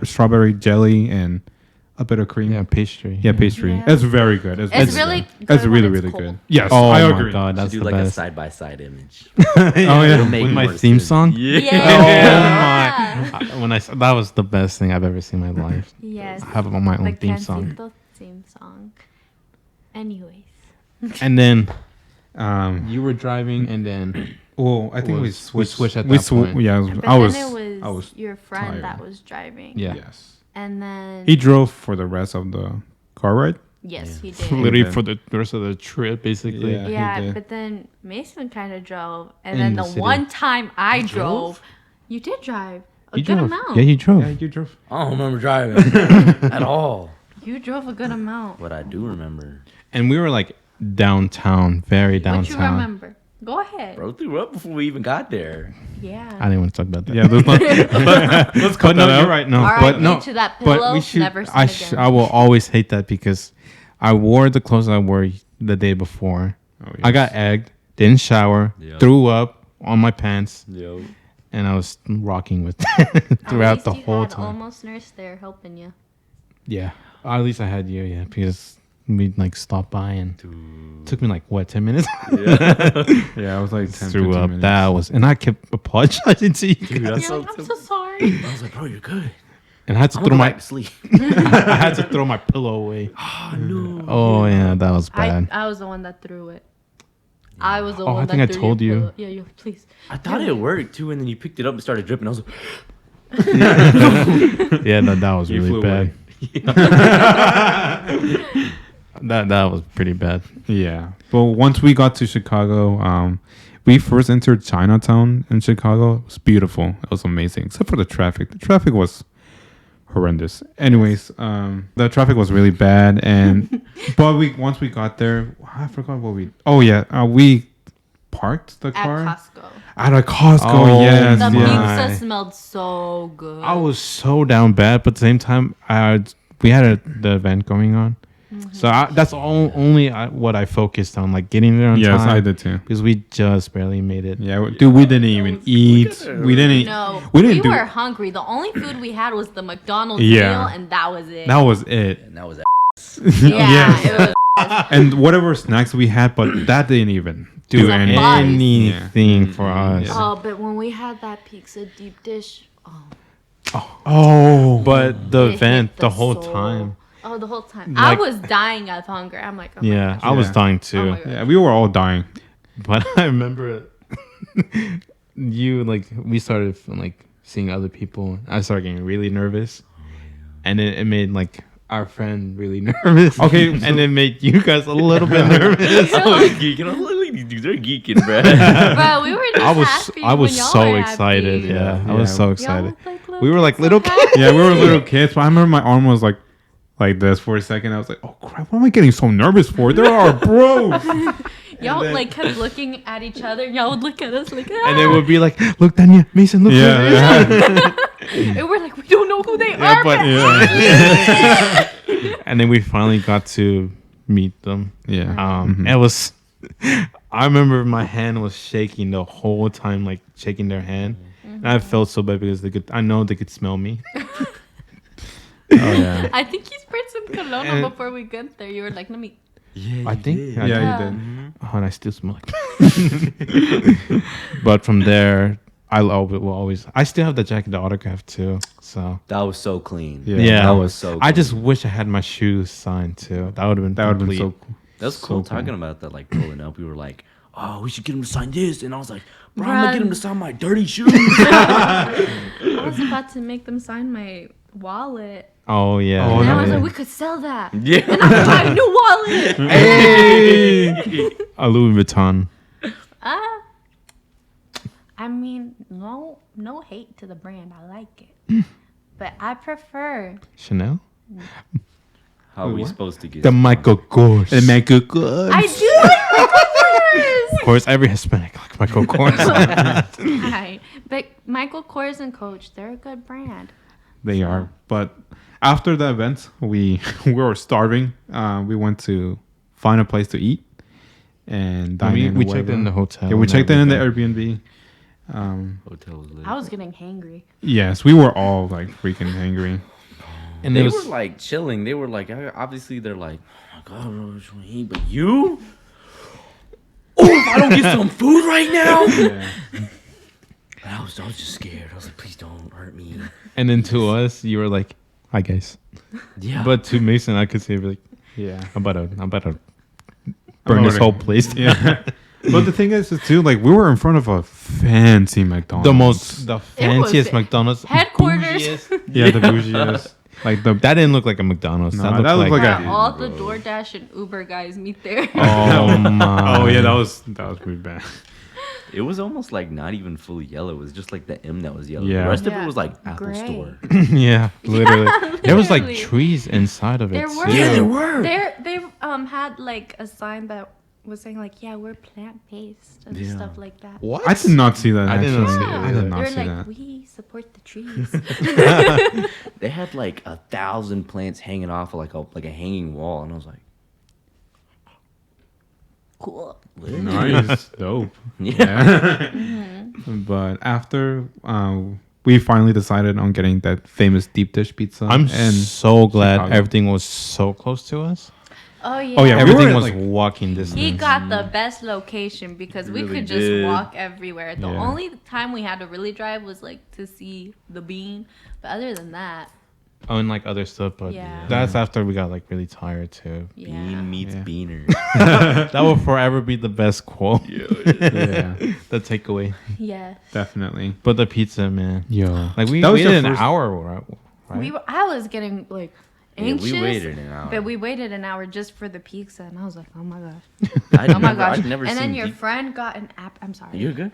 Strawberry jelly and a bit of cream. Yeah, pastry. Yeah, pastry. Yeah. It's very good. It's it's really good. good It's when really it's really cold. good. Yes, Oh I my agree. God, that's do the like a best. side by side image. Oh yeah. It'll make With my more theme sense. song? Yeah. Oh my! When that was the best thing I've ever seen in my life. Yes. I have it on my The own theme song. gansito theme song. Anyways. And then You were driving, and then well, I think we We switched. switched at that point. Yeah, But I was. then it I was your friend tired. that was driving. yeah, Yes. And then He drove for the rest of the car ride. yes, he Yeah. did. literally did. for the rest of the trip, basically. Yeah. he Yeah, did. but then Mason kind of drove, and In then the the city. one time I drove, you did drive a He good drove. amount. Yeah, he drove. Yeah, you drove. I don't remember driving at all. You drove a good amount. But I do remember. And we were like downtown, very What you downtown. remember? Go ahead. Bro threw up before we even got there. Yeah. I didn't want to talk about that. Yeah, let's cut no, that out. you're right. No, R.I.P. but no, to that but pillow. we should. Never seen again. I will always hate that because I wore the clothes I wore the day before. Oh, I got egged, didn't shower, Yeah. threw up on my pants, Yo. and I was rocking with At throughout least the you whole had time. almost nurse there helping you. Yeah, at least I had you. Yeah, because we like stopped by and took me like what 10 minutes. Yeah, I was like 10, Threw 15 up. minutes. That was, and I kept apologizing to you, Dude, guys. that's You're so like, I'm so sorry. I was like, bro, you're good. And I had to I'm throw gonna go my back to sleep. I had to throw my pillow away. Oh, no. Oh yeah, that was bad. I was the one that threw it. I was the Oh, one I that think I threw told your you. pillow. Yeah, please. I thought it worked too, and then you picked it up and started dripping. I was like, Yeah, that was You really flew bad. away. That was pretty bad. Yeah, but once we got to Chicago, we first entered Chinatown in Chicago. It was beautiful. It was amazing, except for the traffic. The traffic was horrendous. Anyways, the traffic was really bad, and but once we got there, I forgot what we. Oh yeah, we parked the At car Costco. Out of Costco, Oh, yes, The yeah. pizza smelled so good. I was so down bad, but at the same time, we had the event going on, so that's only what I focused on, like getting there on Yes, time. I did too. Because we just barely made it. Yeah, dude, we didn't even eat. We didn't. No, We we didn't do. were hungry. The only food we had was the McDonald's Yeah. meal, and that was it. That was it. And that was yeah, it was. And whatever snacks we had, but that didn't even do It's a anything. buzz. Anything for us. Yeah. Oh, but when we had that pizza deep dish, Oh, But the it event, hit the whole soul. time. Oh, the whole time. I Like- was dying of hunger. I'm like, oh my Yeah, gosh. I was Yeah. dying Oh too. my God. yeah, we were all dying. But I remember you we started like seeing other people. I started getting really nervous, and it made like our friend really nervous. Okay, and it made you guys a little bit nervous. I was geeking. I was like, these dudes are geeking, bro. Bro, we were just I was happy when so y'all were excited. happy. Yeah, I Yeah. was so Y'all excited. looked like We were like kids, little so kids. Yeah, we were little kids. But I remember my arm was like this for a second. I was like, oh crap, what am I getting so nervous for? There are bros. Y'all then- like kept looking at each other. Y'all would look at us like, ah. And they would be like, "Look, Tania, Mason, look." Yeah, yeah. And we're like, we don't know who they Yeah, are. but Yeah. and then we finally got to meet them. Yeah. It was. I remember my hand was shaking the whole time, like shaking their hand, and I felt so bad because I know they could smell me. Oh yeah. I think you sprayed some cologne And- before we got there. You were like, let me. Yeah, I think. Yeah, Yeah. you did. Oh, and I still smell like. But from there, will always. I still have the jacket, the autograph too. So that was so clean. Yeah. yeah, that was so. I Clean. just wish I had my shoes signed too. That would have been. That would have been complete. so cool. That was So cool cool. talking about that, like pulling up. We were like, oh, we should get him to sign this. And I was like, bro, I'm Bruh. going to get him to sign my dirty shoes. I was about to make them sign my wallet. Oh yeah. Oh, And I no. was like, we could sell that. yeah. And I'm my new wallet. Hey. A Louis Vuitton. I mean, no hate to the brand. I like it. But I prefer. Chanel. How are we What? supposed to get The Michael Kors. And make it good. I do like Michael Of course, every Hispanic like Michael Kors. Kors. Right. But Michael Kors and Coach, they're a good brand. They are. But after the event, we were starving. We went to find a place to eat and dine in. we or checked in the whatever. hotel. Yeah, we and checked in the everything. Airbnb. Hotel was lit. I was getting hangry. Yes, we were all like freaking angry. And They it was were like chilling. They were like, obviously, they're like, oh my God, I don't know what you want to eat, but you? Oh, if I don't get some food right now? Yeah. And I was just scared. I was like, please don't hurt me. and then to us, you were like, "Hi guys," Yeah. but to Mason, I could say like, Yeah. I'm about to burn this whole place. Yeah. But the thing is too, like we were in front of a fancy McDonald's. The fanciest McDonald's Headquarters. bougiest. Yeah, the bougiest. Like the That didn't look like a McDonald's. No, that that looked looked like Where a- all the DoorDash and Uber guys meet there. Oh my! Oh yeah, that was pretty bad. It was almost like not even fully yellow. It was just like the M that was yellow. Yeah. The rest of Yeah. it was like Apple Gray. Store. yeah, literally. There was like literally. trees inside of it. There were. too. Yeah, there were. They had like a sign that was saying like, yeah, we're plant based and Yeah. stuff like that. What? I did not see that. I didn't actually. see it I did either. not They're see like, that. we support the trees. They had like 1,000 plants hanging off of like a hanging wall, and I was like, Cool. lit. Nice, dope. Yeah. But after we finally decided on getting that famous deep dish pizza, I'm and so glad Chicago. everything was so close to us. Oh yeah. Oh, yeah, we Everything were, was like- walking distance. He got the best location because we Really could just did. walk everywhere. The Yeah. only time we had to really drive was like to see the bean. But other than that, Oh, and like other stuff, but Yeah. that's after we got like really tired too. yeah. Bean meets Yeah. beaner. That will forever be the best quote. yeah, The takeaway. Yes. definitely. But the pizza, man. Yo, Like we That was your waited an first- hour, right? I was getting like Yeah, anxious. we waited an hour. But we waited an hour just for the pizza, and I was like, "Oh my gosh, I'd oh my never, gosh!" I'd never And seen then your deep- friend got an app. I'm sorry. You're good.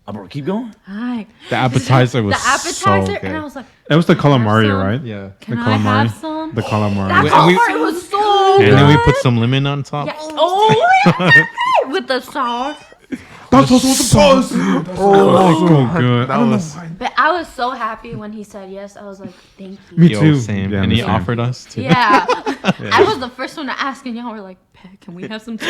Oh, bro, keep going. Hi. The appetizer was the appetizer, so good. and I was like, that was the Can I have calamari, some? right? Yeah. "Can The I have calamari. some?" The calamari. That We- calamari was so And good. then we put some lemon on top. Yeah. Oh, with the sauce. That's what the pause. Oh, so good. That was But I was so happy when he said yes. I was like, thank you. Me yo, too. same. Yeah, And me he too. offered us to. Yeah. I was the first one to ask, and y'all were like, can we have some too?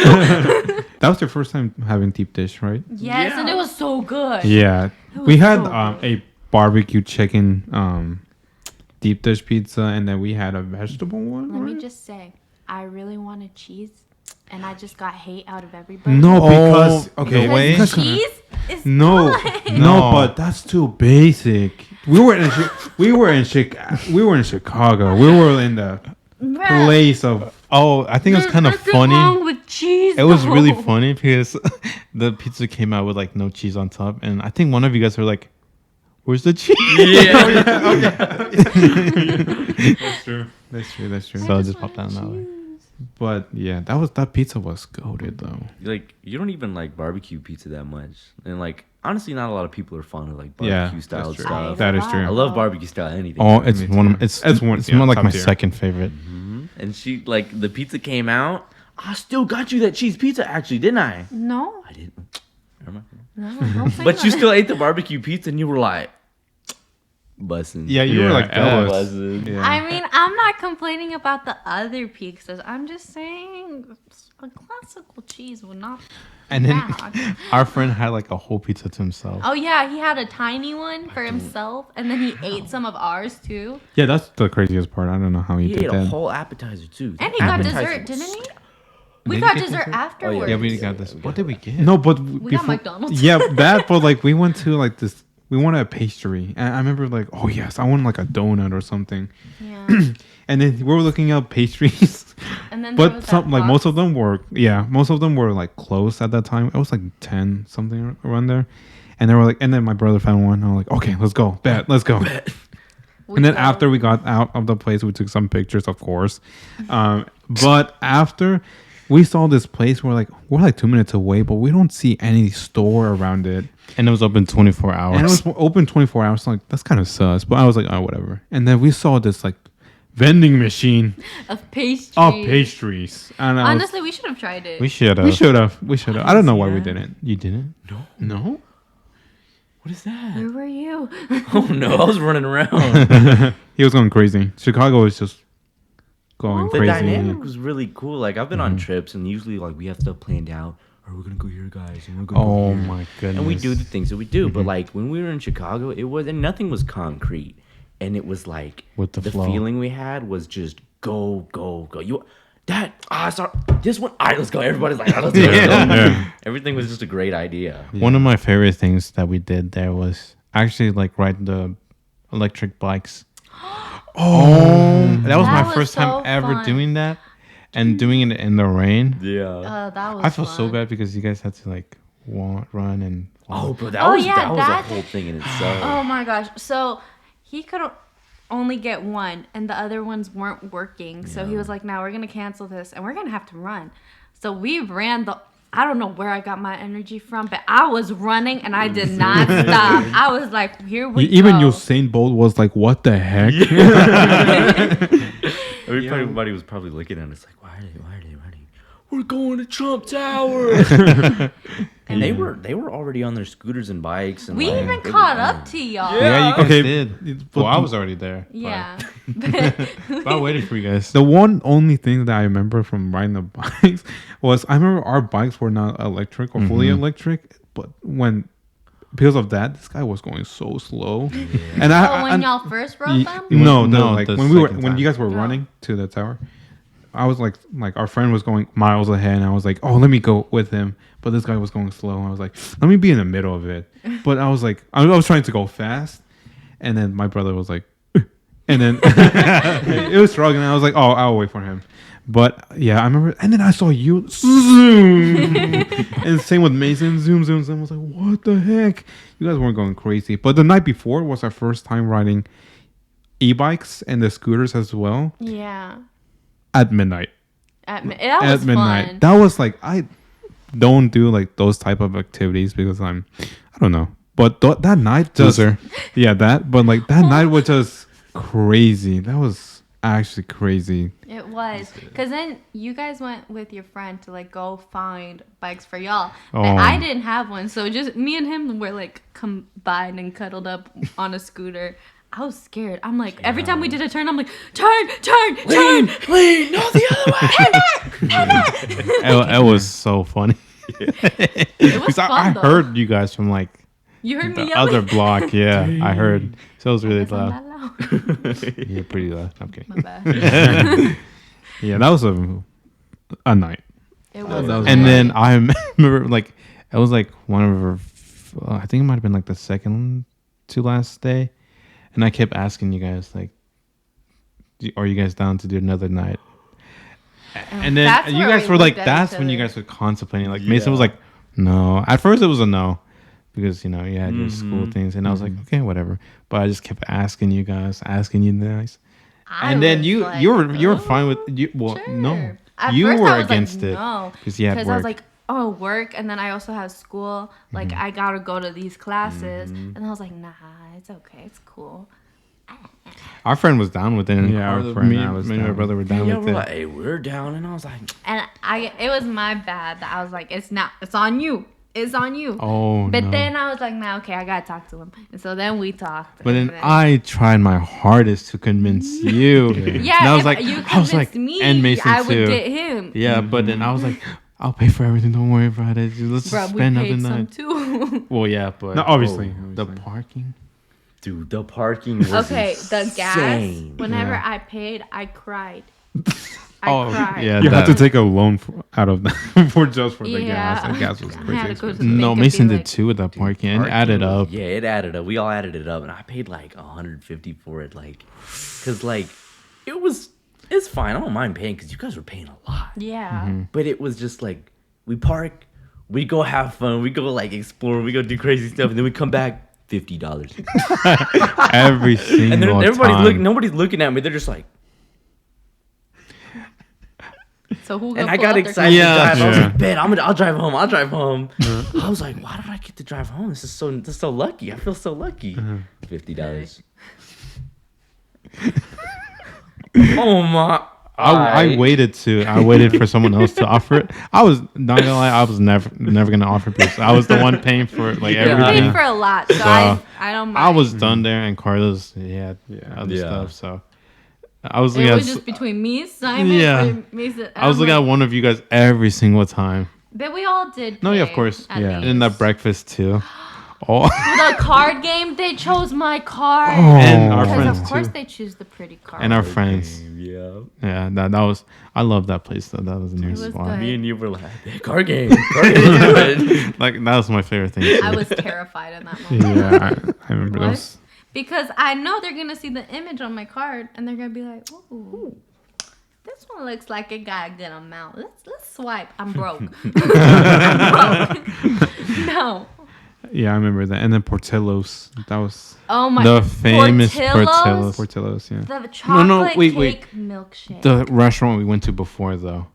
That was your first time having deep dish, right? Yes, and it was so good. Yeah. It We was had so a barbecue chicken deep dish pizza, and then we had a vegetable one. Let right? me just say, I really wanted cheese, and I just got hate out of everybody. No, because okay, because wait. cheese is No, good. no, but that's too basic. We were in Chicago. We were in the Bruh, place of Oh, I think it was there's kind of nothing funny. wrong with cheese. It was really though. funny because the pizza came out with like no cheese on top, and I think one of you guys were like, "Where's the cheese?" That's true. That's true. That's true. So I just popped that in that way. But yeah, that pizza was goated though. Like, you don't even like barbecue pizza that much, and like honestly, not a lot of people are fond of like Yeah, barbecue style that's true. stuff. That is true. I love barbecue style anything. Oh, it's Me one of too. it's It's one- It's yeah, more like top my tier. second favorite. And she like the pizza came out. I still got you that cheese pizza, actually, didn't I? No, I didn't. Never mind. no, don't say But you that. still ate the barbecue pizza, and you were like, bussin'. Yeah, you were Yeah, like that that was- was. Yeah. I mean, I'm not complaining about the other pizzas. I'm just saying a classical cheese would not. And then bad. our friend had like a whole pizza to himself. Oh yeah, he had a tiny one for himself, and then he ate some of ours too. Yeah, that's the craziest part. I don't know how he He did ate a that. whole appetizer too. And he got Appetizer dessert, was- didn't he? We Did got he get dessert dessert? afterwards. Yeah, we got this. What did we get? No, but We got McDonald's. Yeah, that. But like we went to like this. We wanted a pastry, and I remember like, oh yes, I want like a donut or something. Yeah. And then we were looking up pastries, And then there but was some that like most box. of them were most of them were like closed at that time. It was like 10 something around there, and they were like, and then my brother found one. And I was like, okay, let's go, let's go. We And then go. after we got out of the place, we took some pictures, of course. But after we saw this place, we're like 2 minutes away, but we don't see any store around it. And it was open 24 hours. And it was open 24 hours. So like, that's kind of sus. But I was like, oh, whatever. And then we saw this like vending machine of pastries. of pastries. And I was, Honestly, we should have tried it. we should have. we should have. I don't know why we that. didn't. You didn't? No? What is that? Where were you? Oh no, I was running around. He was going crazy. Chicago was just going The crazy. dynamic was really cool. Like I've been on trips, and usually like we have stuff planned out. Or we're gonna go here, guys, and we're gonna go Oh here. my goodness. And we do the things that we do. But like when we were in Chicago, it was and nothing was concrete, and it was like With the flow. feeling we had was just go, go, go. You, Dad, sorry, this one. All right, let's go. Everybody's like, let's go. Yeah. Everything was just a great idea. One of my favorite things that we did there was actually like ride the electric bikes. That was That my was first so time ever fun. doing that, and doing it in the rain. Yeah. That was I feel so fun. bad because you guys had to like run and Oh, but that Oh, was yeah, that was that- a whole thing in itself. Oh my gosh. So he could only get one, and the other ones weren't working. So he was like, now we're going to cancel this, and we're going to have to run. So we ran I don't know where I got my energy from, but I was running, and I did not stop. I was like, here we go. Even Usain Bolt was like, what the heck? Everybody was probably looking at us like, why are they running? We're going to Trump Tower. And they were already on their scooters and bikes. And We like, even it was caught fun. up to y'all. yeah, you guys Okay, did. but Well, I was already there. Yeah. but I waited for you guys. The one only thing that I remember from riding the bikes was I remember our bikes were not electric or fully electric, but because of that, this guy was going so slow. And Oh, when y'all first rode them? no, No, like the when second when you time. guys were No. running to the tower, I was like our friend was going miles ahead, and I was like, oh, let me go with him. But this guy was going slow. And I was like, let me be in the middle of it. But I was like, I was trying to go fast, and then my brother was like, and then it was struggling. I was like, oh, I'll wait for him. But yeah, I remember, and then I saw you zoom, and same with Mason, zoom. I was like, what the heck? You guys weren't going crazy. But the night before was our first time riding e-bikes and the scooters as well Yeah. at midnight. That was At midnight, fun. that was like I don't do like those type of activities because I don't know. But that night just Loser. yeah, that. But like that night was just crazy. That was actually crazy. It was. was. Because then you guys went with your friend to like go find bikes for y'all. Oh. But I didn't have one. So just me and him were like combined and cuddled up on a scooter. I was scared. I'm like, every time we did a turn, I'm like, turn, Lean, no, the other way. It was so funny. It was 'Cause fun, I though. heard you guys from like You heard me the yelling? other block. Yeah, I heard. So it was really Guess I'm loud. not loud. Yeah, pretty loud. Okay. My bad. Yeah, that was a night. It was. That was And nice. then I remember like it was like one of our, I think it might have been like the second to last day, and I kept asking you guys like, are you guys down to do another night? And then That's you where guys we were like, looked at that's each when you other. guys were contemplating. Like Mason was like, no. At first it was a no, because you know you had your school things, and I was like, okay, whatever. But I just kept asking you guys. I And then was you like, you were fine with you. Well, sure. no, At you first were I was against like, it no, because you had because work. I was like, oh, work, and then I also have school. Like I gotta go to these classes, and I was like, nah, it's okay, it's cool. Our friend was down with it. And Yeah, our our friend me, and I was me and my down. brother were down Yeah, with we're it. like, hey, we're down, and I was like, And it was my bad that I was like, it's on you. It's on you. Oh, But no. then I was like, nah, okay, I gotta talk to him. And so then we talked. But and then I tried my hardest to convince you. yeah, And I was if like, you I was like, convinced me, and Mason I would too. get him. Yeah, but then I was like, I'll pay for everything. Don't worry about it. Let's Bro, just we spend paid another some night. too. Well, yeah, but No, obviously. the parking. dude, the parking was Okay, the gas. insane. Whenever Yeah. I paid, I cried. Oh, cried. yeah. You that- had to take a loan out of that for the Yeah. gas. The gas was I crazy had to go to expensive. the No, bank and Mason be did like, too with that parking. It Parking added was- up. Yeah, it added up. We all added it up, and I paid like 150 for it, like, cause like it's fine. I don't mind paying, cause you guys were paying a lot. Yeah. But it was just like we park, we go have fun, we go like explore, we go do crazy stuff, and then we come back $50. Every single And then everybody's time. looking, nobody's looking at me. They're just like, So who? and gonna I pull got out their excited to Yeah. drive. I was Yeah. like, bet I'll drive home. I'll drive home. I was like, why did I get to drive home? This is so lucky. I feel so lucky. $50. Oh my! I waited for someone else to offer it. I was not gonna lie, I was never gonna offer this. I was the one paying for like You everything. paid for a lot, so So, I don't mind. I was done there, and Carlos had other Yeah. stuff. So I was It looking was at just between me, Simon, Yeah. or Mason. I was looking at one of you guys every single time. But we all did. No, yeah, of pay, course, at Yeah. least. and that breakfast too. Oh, The card game, they chose my card. and our Because friends of course too, they choose the pretty card. and our friends. Yeah. Yeah, that was. I love that place though. That was a nice was spot. good. Me and you were like, hey, card game. Card game. Let's do it. Like that was my favorite thing. I was terrified in that moment. Yeah, I remember What? those. Because I know they're gonna see the image on my card and they're gonna be like, "Ooh, this one looks like it got a good amount. Let's swipe. I'm broke. I'm broke. No. Yeah, I remember that. And then Portillo's. That was Oh my. The famous Portillo's. Portillo's. Yeah. The chocolate wait. cake milkshake. The restaurant we went to before though,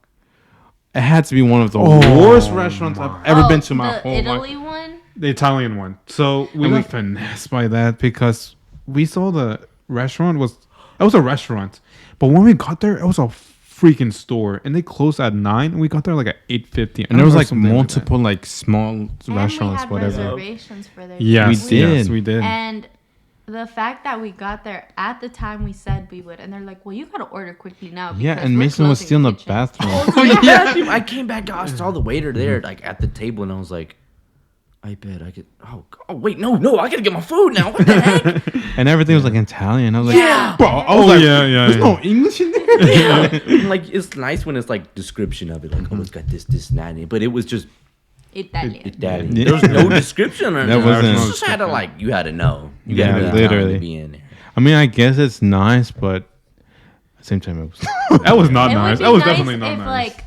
it had to be one of the Oh worst restaurants I've ever been to my the whole life. Italy one. The Italian one. So we And got finessed by that because we saw the restaurant was a restaurant, but when we got there, it was a freaking store, and they closed at 9, and we got there like at 8:50, And there was like something multiple like small And restaurants, we had whatever. reservations for their Yes, We did. Yes, we did. And the fact that we got there at the time we said we would, and they're like, "Well, you gotta order quickly now." Yeah, because and we're Mason was closing still in the kitchen." bathroom. Oh, yeah, dude, I came back. I saw the waiter there, like at the table, and I was like, I bet I could. Oh wait, no, I gotta get my food now. What the heck? And everything was like Italian. I was like, Yeah. bro, I was Oh, like, yeah, there's no English in there. And, like it's nice when it's like description of it, like oh, it's got this, and that, but it was just Italian. Italian. Yeah. There was no description on There it. wasn't. You just had to like, you had to know. You Yeah, gotta be literally. to be in there. I mean, I guess it's nice, but at the same time, it was. That was not It nice. would be That was nice definitely not if nice. like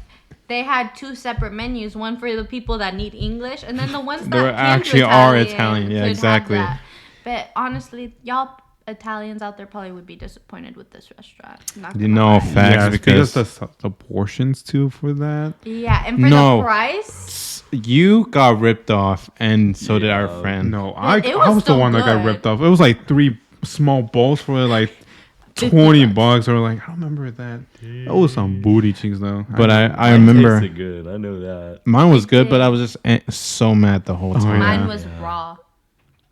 they had two separate menus, one for the people that need English, and then the ones that They were can do actually are Italian. Yeah, could have exactly. that. But honestly, y'all Italians out there probably would be disappointed with this restaurant. Not gonna You know, lie. facts yeah, because the portions too for that. Yeah, and for No. the price, you got ripped off, and so did our friend. No, But it I was was the still one that got good. ripped off. It was like 3 small bowls for like $20 or like I don't remember that. That was some booty cheeks though. But I Mine remember tasted good. I know that. mine was good, but did. I was just so mad the whole time. Mine yeah. was raw.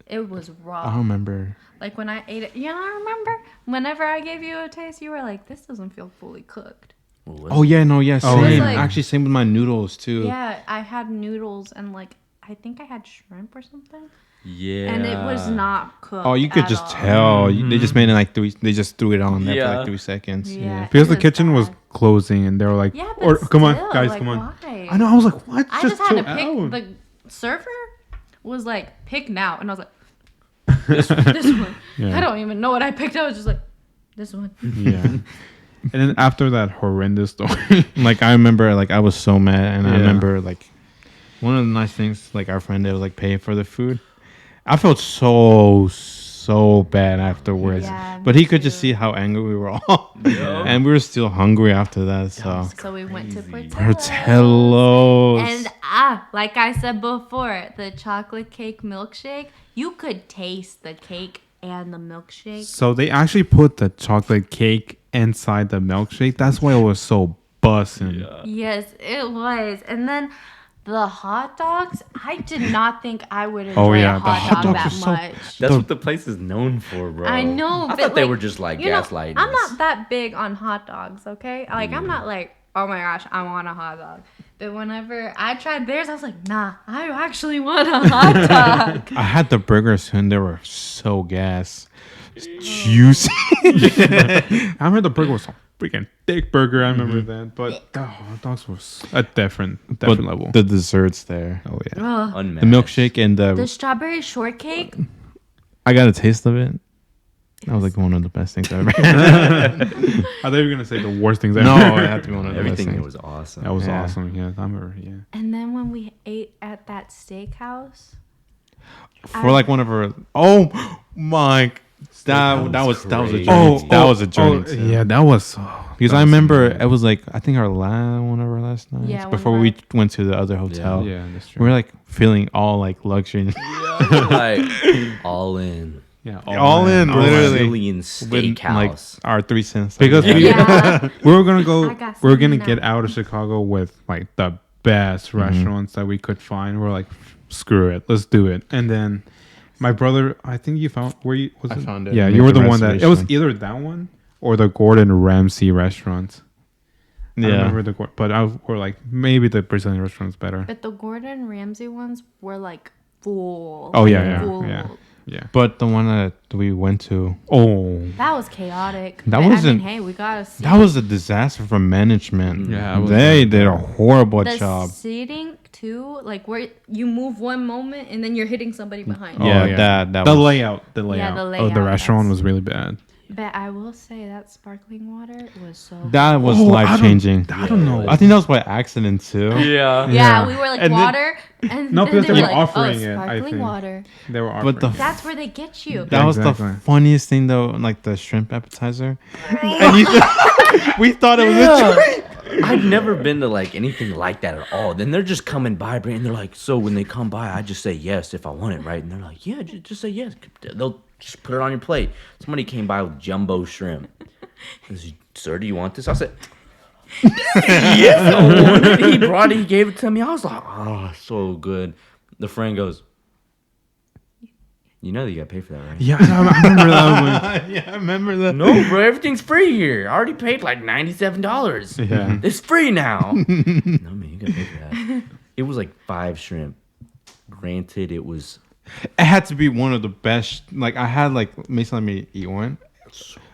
It was I raw. don't remember. Like when I ate it, I remember whenever I gave you a taste, you were like, "This doesn't feel fully cooked." What was Oh it? yeah, no, yeah, Oh, same. yeah. Like- Actually, same with my noodles too. Yeah, I had noodles and like I think I had shrimp or something, Yeah. and it was not cooked. Oh, you could at just all. tell. They just made it like three. They just threw it on there for Yeah. like 3 seconds. Yeah, Because it the kitchen was bad. closing and they were like, Yeah, but or come on, still, guys, like, come on. why? I know. I was like, what? I just had chill to pick. out. The server was like, pick now, and I was like, this one. Yeah. I don't even know what I picked. I was just like, this one. Yeah. And then after that horrendous story, Like I remember, like I was so mad, and I Yeah. remember like one of the nice things, like our friend, they was like paying for the food. I felt so bad afterwards, Yeah, but me he could just too. see how angry we were all, Yeah. and we were still hungry after that. So So we went to Crazy. Portillo's. Portillo's. And like I said before, the chocolate cake milkshake, you could taste the cake and the milkshake. so they actually put the chocolate cake inside the milkshake. That's why it was so bussin'. Yeah. Yes, it was. And then the hot dogs, I did not think I would enjoy Oh, yeah, a the hot hot dog dogs that are so- much. That's what the place is known for, bro. I know. I but thought they like, were just like you know, gaslighting. I'm us. not that big on hot dogs, okay? Like, I'm not like, oh my gosh, I want a hot dog. But whenever I tried theirs, I was like, nah, I actually want a hot dog. I had the burgers and they were so gas, juicy. I remember the burger was a freaking thick burger. I remember that. But the hot dogs was a different But level. the desserts there, Oh, yeah. Ugh. Unmatched. the milkshake and The strawberry shortcake, I got a taste of it. That was like one of the best things I ever. I thought you were going to say the worst things ever. No, it had to be one of the best Everything there things. was awesome. That was Yeah. awesome. Yeah, I remember. Yeah. and then when we ate at that steakhouse, For like one of our. Oh my! That was a was journey. crazy. That was a journey. too. yeah, that was. Because that I was remember amazing. it was like I think one of our last nights Yeah, one before of we our- went to the other hotel. Yeah, that's We true. were like feeling all like luxury. like all in. Yeah, all in, all literally. Brazilian With, like steakhouse. our 3 cents. Because we, Yeah. we were gonna go. I got We were gonna some get now. out of Chicago with like the best restaurants that we could find. We're like, screw it, let's do it. And then my brother, I think you found where you was. I found it. Yeah, Made you were the the one that. It was reservation. either that one or the Gordon Ramsay restaurant. I Yeah. remember but we're like maybe the Brazilian restaurant's better. but the Gordon Ramsay ones were like full. Oh yeah, full. yeah, yeah. But the one that we went to, Oh, That was chaotic. That But, I wasn't- mean, hey, we gotta see. that was a disaster from management. Yeah, it was they bad. did a horrible the job. seating too, like where you move one moment and then you're hitting somebody behind. Yeah, you. that the was- layout, the Yeah, layout, the of layout, the restaurant that's- was really bad. But I will say that sparkling water was so. That was Oh, life changing. I don't know. I think that was by accident too. Yeah. yeah, yeah. we were like And then- water, and No, then because they they were were like, offering oh, it, I sparkling think. water. They were But the offering. That's where they get you. That was exactly. the funniest thing though, like the shrimp appetizer. And we thought it was a treat. I've never been to like anything like that at all. Then they're just coming by, and they're like, so when they come by, I just say yes if I want it, right? And they're like, yeah, just say yes. They'll just put it on your plate. Somebody came by with jumbo shrimp. I said, sir, do you want this? I said, yes, I want it. He brought it, he gave it to me. I was like, oh, so good. The friend goes, you know that you gotta pay for that, right? Yeah, I remember that one. Yeah, I remember that. No, bro, everything's free here. I already paid like $97. Yeah. It's free now. No, man, you gotta pay for that. It was like 5 shrimp. Granted, it was. It had to be one of the best. Like I had like Mason let me eat one.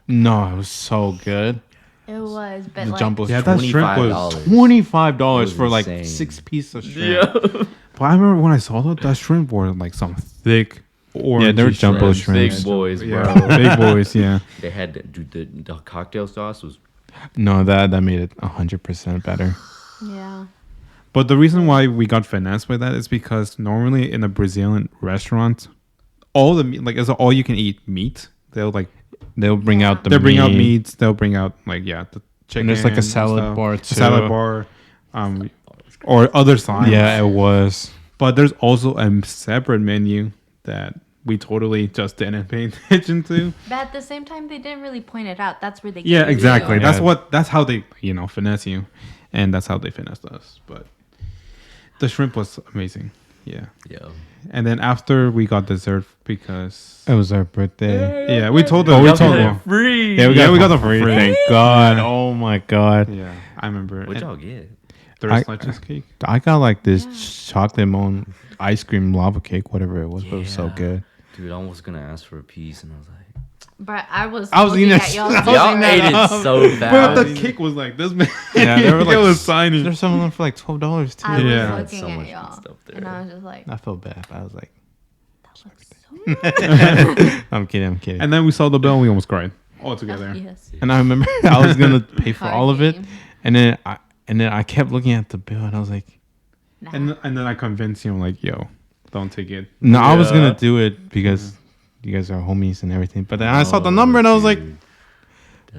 No, it was so good. It was, but The like, jumbo Yeah, shrimp. that shrimp was. $25 was for like insane. 6 pieces of shrimp. Yeah. But I remember when I saw that shrimp were like some thick orange. Yeah, they were jumbo shrimps. Big boys, bro. Yeah, big boys. Yeah. They had the cocktail sauce was. No, that made it 100% better. yeah. But the reason why we got finessed by that is because normally in a Brazilian restaurant, all the meat, like it's all you can eat meat. They'll They'll bring out the they'll bring out meat. meats. They'll bring out like the chicken. And there's like a and salad stuff. bar A too. salad bar, or other sides. Yeah, it was. But there's also a separate menu that we totally just didn't pay attention to. But at the same time, they didn't really point it out. That's where they Yeah, get you. exactly. Yeah. That's how they, finesse you. And that's how they finessed us. But the shrimp was amazing. Yeah. Yeah. And then after we got dessert because It was our birthday. yeah, we told them. Oh, we we told told them. them. Free. Yeah, we got them for free. Thank God. Oh my God. Yeah, I remember. What'd y'all get? Thirst slices cake. I got like this chocolate moon ice cream lava cake, whatever it was, but it was so Yeah. good. Dude, I was gonna ask for a piece, and I was like, But I was eating looking that at y'all. shit. y'all ate it so But fast. the cake was like this big. Yeah, they were like it was tiny. There's some of them for like $12 too. I was Yeah. looking So at much good y'all, stuff there. and I was just like, I felt bad. I was like, that looks so I'm kidding. And then we saw the bill and we almost cried all together. yes. And I remember I was gonna pay for all of it, Party. and then I kept looking at the bill, and I was like, Nah. And then I convinced you. I'm like, yo, don't take it. no, I was Yeah. gonna do it because you guys are homies and everything. But then I saw the number, and I was like,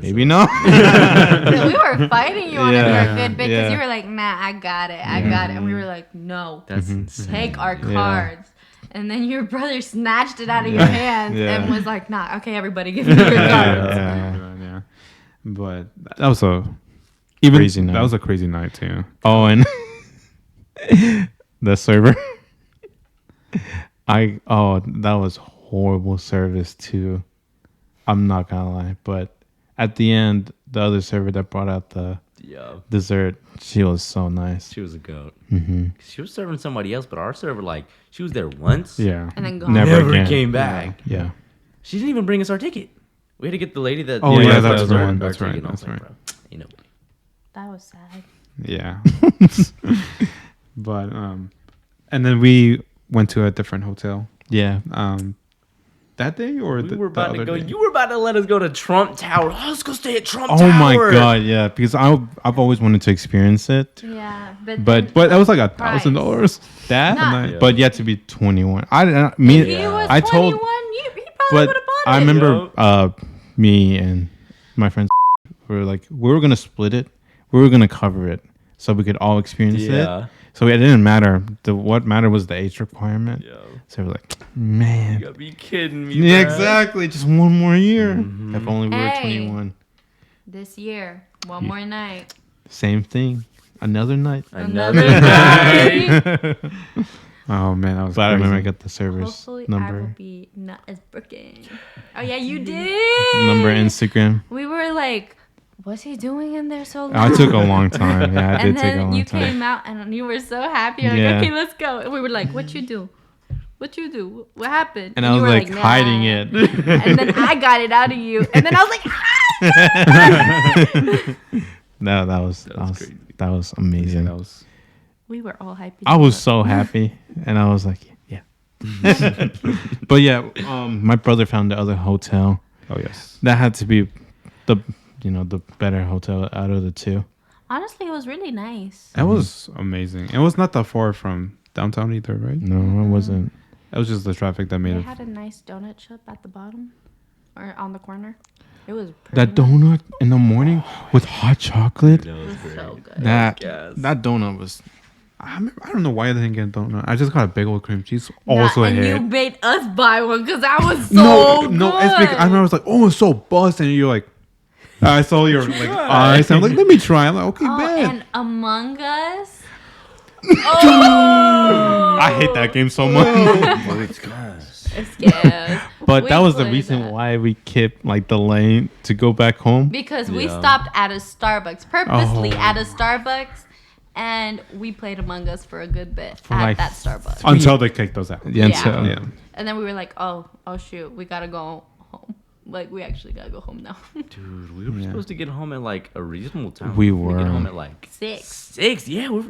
maybe no. So we were fighting you on it for Yeah. a good bit because Yeah. you were like, nah, I got it. And we were like, no, That's insane. take our Yeah. cards. And then your brother snatched it out of your hands Yeah. and was like, nah, okay, everybody give me your cards. Yeah. But that was a Crazy night. That was a crazy night too. Oh, and the server. That was horrible service too. I'm not gonna lie, but at the end, the other server that brought out the Yeah. dessert, she was so nice. She was a goat. Mm-hmm. She was serving somebody else, but our server, like, she was there once. Yeah. And then gone. Never Never again. came back. Yeah. She didn't even bring us our ticket. We had to get the lady that. Oh, yeah, that that's was our- right, our that's ticket, right, and I was that's like, right. bro, you know. That was sad. Yeah. But and then we went to a different hotel. Yeah. That day or We the, were the about to other go. day? You were about to let us go to Trump Tower. Oh, let's go stay at Trump Oh Tower. my God, yeah. Because I've always wanted to experience it. Yeah. But But that was like Price. $1,000. That, Nah. Yeah. but you had to be 21. If he was I 21, told- he probably But would have bought it. I remember me and my friends were like, we were gonna split it. We were gonna cover it so we could all experience Yeah. it. So it didn't matter. What mattered was the age requirement. Yo, So we're like, man, you gotta be kidding me. yeah, bruh. exactly. Just one more year. If only we were Hey. 21. This year, one more night. Same thing. Another night. Another night. Oh man, that was. But I remember I crazy. got the service Hopefully, I will number, be not as broken. Oh yeah, you did. number, Instagram. We were like, what's he doing in there so long? I took a long time. Yeah, I and did take a then long you time. came out and you were so happy. You're Yeah. like, okay, let's go. And we were like, what you do? What you do? What happened? And I you was were like hiding "Nah." it. And then I got it out of you. And then I was like, No, that was crazy. was Yeah, amazing. that was. we were all happy. I was so happy, and I was like, yeah. But yeah, my brother found the other hotel. Oh yes. That had to be the better hotel out of the two. Honestly, it was really nice. That was amazing. It was not that far from downtown either, right? No, it wasn't. That was just the traffic that made They it. had a nice donut shop at the bottom or on the corner. It was pretty That nice. donut in the morning with hot chocolate. That was It was great. so good. That Yes. that donut was. I don't know why I didn't get a donut. I just got a big old cream cheese. Nah, Also a and hit. you made us buy one because I was so good. No, it's because I remember I was like, oh, it's so buzzed, and you're like, I saw your like eyes, and I'm like, let me try. I'm like, okay, Oh, bet. and Among Us. Oh, I hate that game so much. it's scary. But We that was the played reason that. why we kept like delaying to go back home. Because we Yeah. stopped at a Starbucks, purposely Oh. at a Starbucks, and we played Among Us for a good bit at like that Starbucks. Until they kicked us out. Yeah, Yeah. until- Yeah. And then we were like, oh shoot, we gotta go home. Like, we actually gotta go home now. Dude, we were Yeah. supposed to get home at like a reasonable time. We get were. home at like 6. 6. Yeah,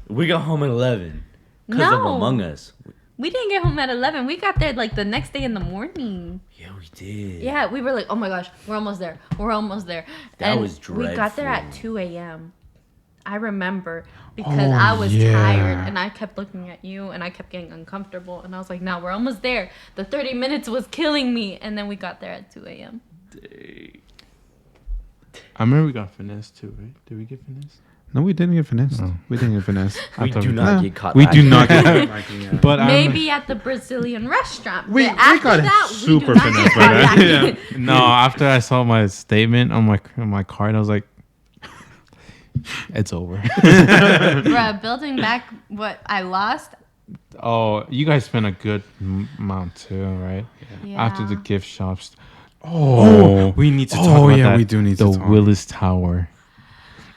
we got home at 11 because of No. Among Us. We didn't get home at 11. We got there like the next day in the morning. Yeah, we did. Yeah, we were like, oh my gosh, we're almost there. We're almost there. That and was we got there at dreadful. 2 a.m. I remember because Oh, I was yeah. tired and I kept looking at you and I kept getting uncomfortable. And I was like, nah, we're almost there. The 30 minutes was killing me. And then we got there at 2 a.m. I remember we got finesse too, right? Did we get finesse? No, we didn't get finessed. Oh. We didn't get finessed. We do No, not get caught. We do lacking. not get lacking. Yeah. But Maybe at the Brazilian restaurant. We but after got that, super we do not finessed get by that. contacted. no, after I saw my statement on my card, I was like, it's over. Bruh, building back what I lost. Oh, you guys spent a good amount too, right? Yeah. After the gift shops. Oh, we need to talk oh, about yeah, that. we do need the to talk. Willis Tower.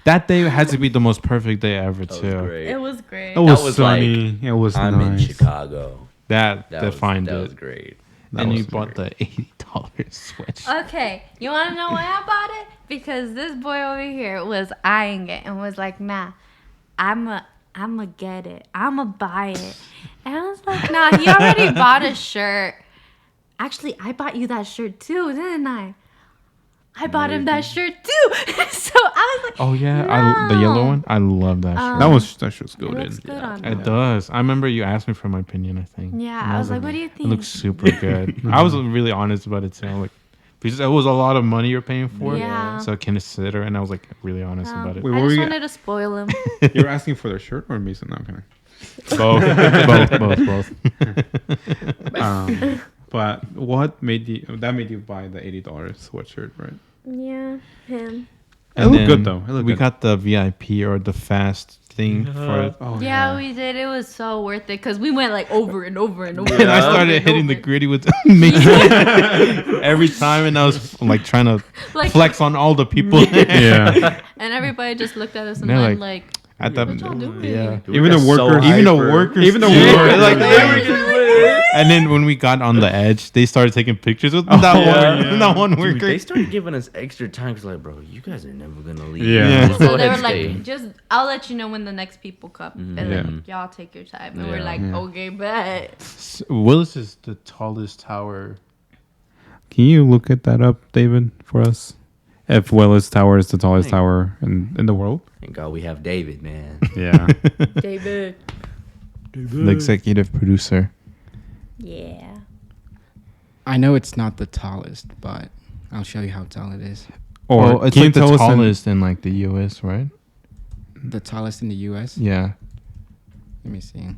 That day had to be the most perfect day ever That was too. great. It was great. It was, was sunny. It was I'm nice. in Chicago. That That defined was, that it. was great. And That you was bought the $80 switch. Okay, you want to know why I bought it? Because this boy over here was eyeing it and was like, "Nah, I'ma get it. I'ma buy it." And I was like, "Nah, he already bought a shirt. Actually, I bought you that shirt too, didn't I? I bought him that shirt too." So I was like, Oh yeah, no. the yellow one. I love that shirt. That shit's It good. looks good on It him. does. I remember you asked me for my opinion, I think. Yeah, And I was like, "What do you It think?" looks super good. I was really honest about it too. I'm like, because it was a lot of money you're paying for. Yeah. So I consider, and I was like really honest about it. Wait, I what were just you- wanted to spoil him. You're asking for the shirt or Mason? No, okay. both. But what made you buy the $80 sweatshirt, right? Yeah, him. It looked then good though. It looked we good. got the VIP or the fast thing for it. Oh, Yeah, we did. It was so worth it because we went like over and over and over. And I and over started and hitting the over. gritty with Mason every time, and I was like trying to Like- flex on all the people. Yeah. And everybody just looked at us and They're went like- like, At the, What y'all doing? yeah. Dude, Even we the got so workers, Even the hyper. workers, Even the too. workers. like Yeah. they were getting lit. And then when we got on the edge, they started taking pictures with that one worker. Dude, they started giving us extra time because, like, bro, you guys are never gonna leave. Yeah. Just so go they ahead were and like, stay. just, I'll let you know when the next people come. And then Yeah. y'all take your time. And we're Yeah. like, okay, bet. Willis is the tallest tower. Can you look at that up, David, for us? If Willis Tower is the tallest tower in the world? Thank God we have David, man. Yeah. David. The executive producer. Yeah. I know it's not the tallest, but I'll show you how tall it is. Or it's can you like the tell us in- tallest in like the US, right? The tallest in the U.S. Yeah. Let me see.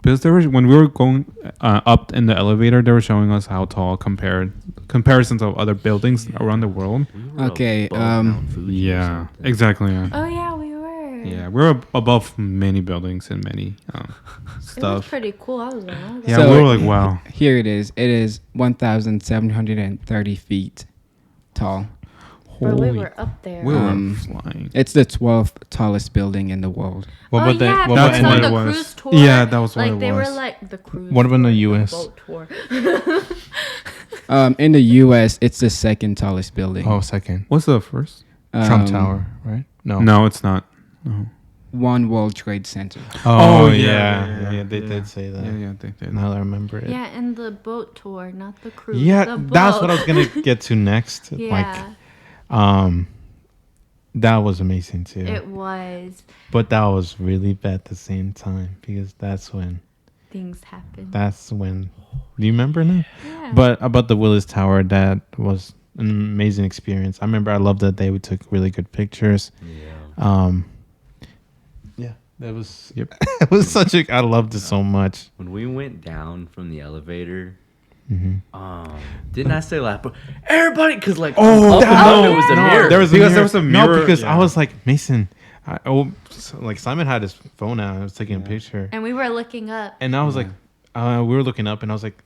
Because there was, when we were going up in the elevator, they were showing us how tall comparisons of other buildings around the world. We were Okay, above Mount Fuji or something. exactly. Yeah, Oh, yeah, we were. yeah, we're above many buildings and many It was stuff. pretty cool. I was like, oh, Yeah, So- we were like, wow. Here it is. It is 1,730 feet tall. bro, we Holy, were up there. we were Um, flying. It's the 12th tallest building in the world. What oh, about yeah, the what That's because about what on it the was. cruise tour. Yeah, that was what like it they was. were like the cruise. What about in the tour, US? boat tour. In the U.S., it's the second tallest building. Oh, second. What's the first? Trump Um, Tower, right? No. No, it's not. No. One World Trade Center. Oh, yeah, yeah. yeah, They yeah. did say that. Yeah, yeah, they did. Now that I remember it. Yeah, and the boat tour, not the cruise. Yeah, the that's boat. what I was gonna get to next. Yeah, That was amazing too. it was. But that was really bad at the same time because that's when. Things happened. Do you remember now? Yeah. But about the Willis Tower, that was an amazing experience. I remember I loved that day. We took really good pictures. Yeah. Yeah, that was. Yep. It was such a. I loved it so much. When we went down from the elevator, Mm-hmm. didn't I say like, bro, everybody? Because like, Oh, up above it was a No, mirror. there was a because mirror. there was a mirror. No, because yeah. I was like Mason. Like Simon had his phone out. I was taking a picture, And we were looking up. and I was like, we were looking up, and I was like,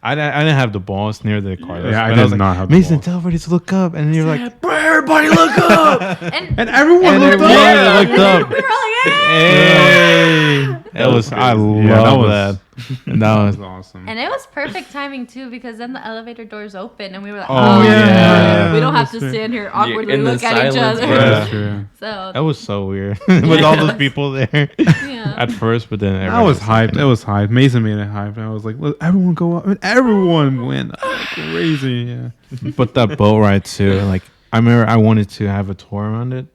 I didn't have the balls near the car. Yeah, I But did was like, not have the Mason, balls. tell everybody to look up, and you're like, bro, everybody look up. And, And everyone and looked everyone up. looked up. we were like, Hey, that was. I love that. That was. awesome. And it was perfect timing too because then the elevator doors open and we were like, Oh, yeah. we don't have to That's true. stand here awkwardly in the look at each silence, other. bro. Yeah. That's true. So That was so weird with all those people there yeah, at first, but then I everyone was hyped. It was hyped. Mason made it hyped. I was like, look, everyone go up. And everyone went crazy. Yeah. But that boat ride too, like I remember I wanted to have a tour around it.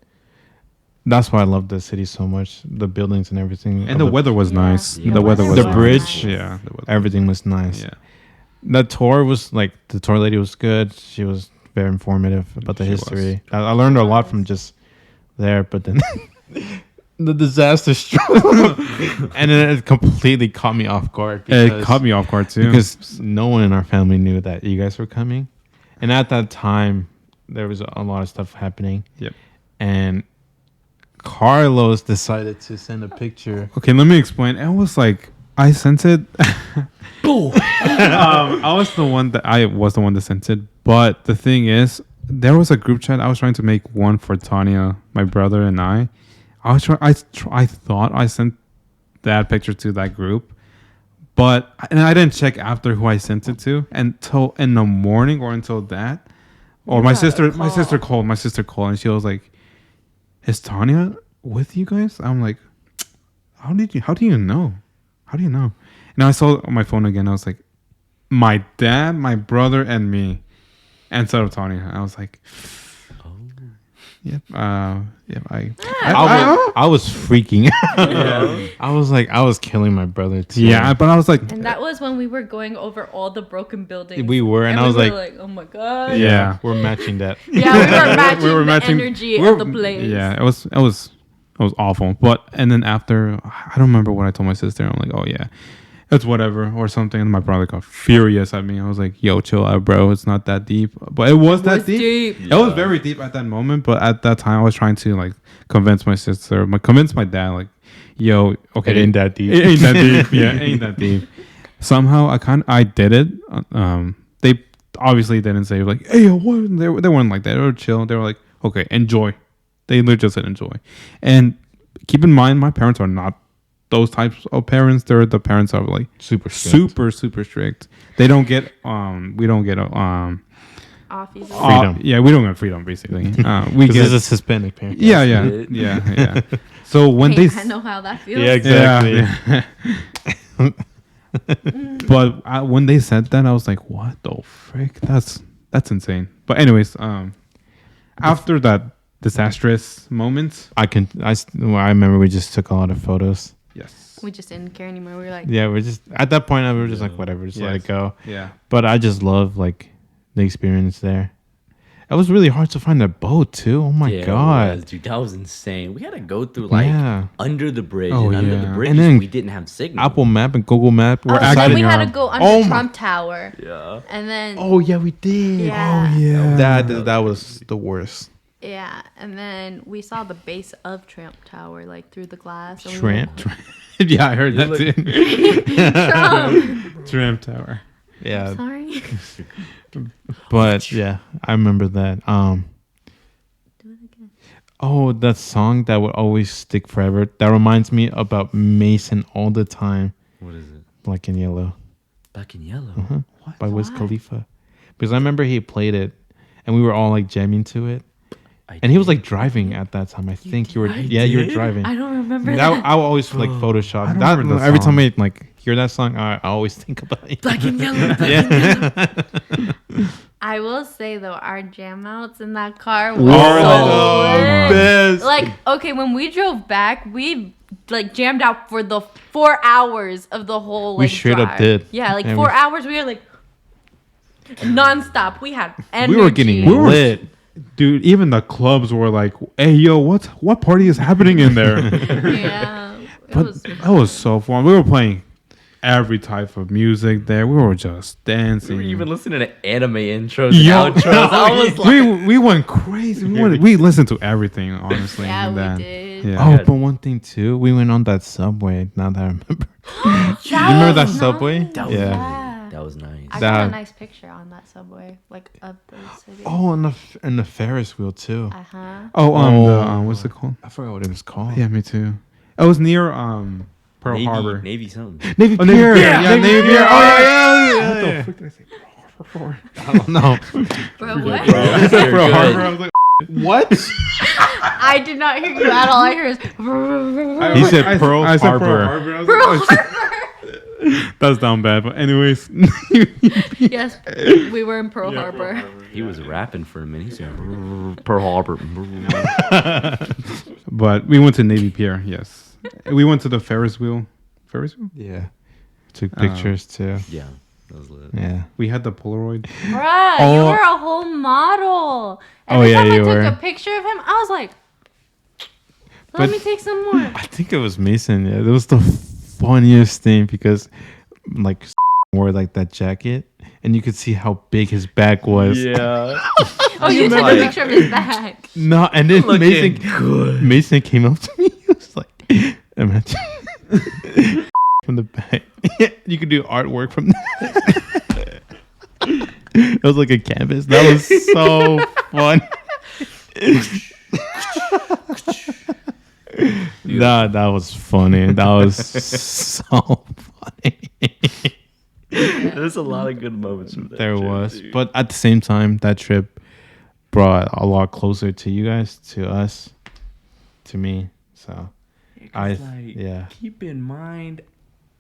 That's why I love the city so much, the buildings and everything. And the weather was Yeah. nice. Yeah. The weather was The nice. bridge. Yeah. The weather. everything was nice. Yeah. The tour was like the tour lady was good. She was very informative about the She history. I learned a lot from just there. But then the disaster struck, and then it completely caught me off guard. It caught me off guard too. because no one in our family knew that you guys were coming, and at that time there was a lot of stuff happening. Yep. And Carlos decided to send a picture. Okay, let me explain. It was like I sent it. I was the one that sent it. But the thing is, there was a group chat. I was trying to make one for Tanya, my brother, and I. I thought I sent that picture to that group, but I didn't check after who I sent it to until in the morning or until that. Or my sister called, and she was like, "Is Tanya with you guys?" I'm like, how do you know? And I saw on my phone again. I was like, my dad, my brother, and me, instead of Tanya. I was like, yep. I was freaking out. Yeah. I was killing my brother too. Yeah, but I was like, And that was when we were going over all the broken buildings. We were, and I was we like, were oh my god. yeah, we're matching that. Yeah, we were matching the energy of the place. Yeah, it was awful. But and then after, I don't remember what I told my sister. I'm like, oh yeah, it's whatever or something. And my brother got furious at me. I was like, yo, chill out, bro. It's not that deep. But it was that deep. Yeah. It was very deep at that moment. But at that time, I was trying to like convince my dad, like, yo, okay, It ain't that deep. It ain't that deep. Yeah, it ain't that deep. Somehow I did it. They obviously didn't say like, hey, yo, what? They weren't like that. They were chill. They were like, okay, enjoy. They literally just said enjoy. And keep in mind, my parents are not those types of parents. They're the parents that are like super strict. They don't get we don't get Off easily. Freedom. Yeah, we don't get freedom basically. We Because get this is Hispanic parent. yeah. So when Hey, they I know how that feels. Yeah, exactly. Yeah. But when they said that, I was like, what the frick? That's insane. But anyways, after that disastrous moment, I remember we just took a lot of photos. yes, We just didn't care anymore. We were like, Yeah, we're just at that point. We were just like, whatever, just let Yes. it go. yeah. But I just love like the experience there. It was really hard to find a boat too. Oh my Yeah, god! it was, dude, that was insane. We had to go through like Yeah. under the bridge, Oh, and under yeah. the bridge, And then we didn't have signal. Apple Map and Google Map were oh, then actually we had to go under Oh my- Trump Tower. Yeah. And then, Oh yeah, we did. Yeah. Oh yeah. That was the worst. yeah. And then we saw the base of Trump Tower, like through the glass. And we were Tramp. Yeah, I heard that look- too. Trump. Tramp Tower. Yeah, Sorry. but yeah, I remember that. Do it again. Oh, that song that would always stick forever. That reminds me about Mason all the time. What is it? Black and Yellow. Black and Yellow. Uh-huh. What? By Wiz Why? Khalifa. Because I remember he played it, and we were all like jamming to it. I And he was did. like driving at that time. I think you were. You were did? driving. I don't remember That, that. I will always like Photoshop. I don't That, remember the every time song. I like hear that song, I always think about it. Black and yellow. Black and yellow. I will say though, our jam outs in that car were so lit. best. Like, okay, when we drove back, we like jammed out for the 4 hours of the whole. We Like, straight up drive. did. Yeah, like And 4 we- hours. We were like nonstop. We had energy. We were getting lit. Dude, even the clubs were like, hey, yo, what party is happening in there? Yeah, it But was. that was so fun. We were playing every type of music there. We were just We dancing. were even listening to anime intros and Yo, outros. I was like, we went crazy. We listened to everything, honestly. Yeah, and we then- did. Yeah. Oh, but one thing too, we went on that subway. Now that I remember, you remember that subway? that was Yeah. nice. That was nice. I got That- a nice picture on that subway, like of the city. Oh, and the Ferris wheel too. Uh huh. Oh, what's it called? I forgot what it was called. Yeah, me too. It was near Pearl Navy, Harbor. Navy something. Navy Oh, Navy Pier. Pier. Yeah, Navy Pier. Oh Oh, yeah. What the frick did I say? Pearl Harbor. I don't know. Bro, what? Bro, I said you're Pearl good. Harbor. I was like, What? I did not hear you at all. I heard. He said Pearl I said Harbor. I was like, oh, shit. That's down bad. But anyways, Yes, we were in Pearl Harbor. He was rapping for a minute. He said, Pearl Harbor. but we went to Navy Pier. Yes, we went to the Ferris wheel. Ferris wheel. Yeah. Took pictures too. Yeah, that was lit. Yeah. We had the Polaroid. Bruh, Oh. you were a whole model. Oh, Every yeah, time I you took were. a picture of him, I was like, Let me take some more. I think it was Mason. Yeah, it was the funniest thing because like wore like that jacket and you could see how big his back was. Yeah. Oh, you took a picture of his back. No, and then Looking Mason came up to me. He was like, imagine from the back. You could do artwork from that. It was like a canvas. That was so fun. That was funny. That was so funny. There's a lot of good moments from that. There trip, was, dude. but at the same time, that trip brought a lot closer to you guys, to us, to me. So, yeah. Keep in mind,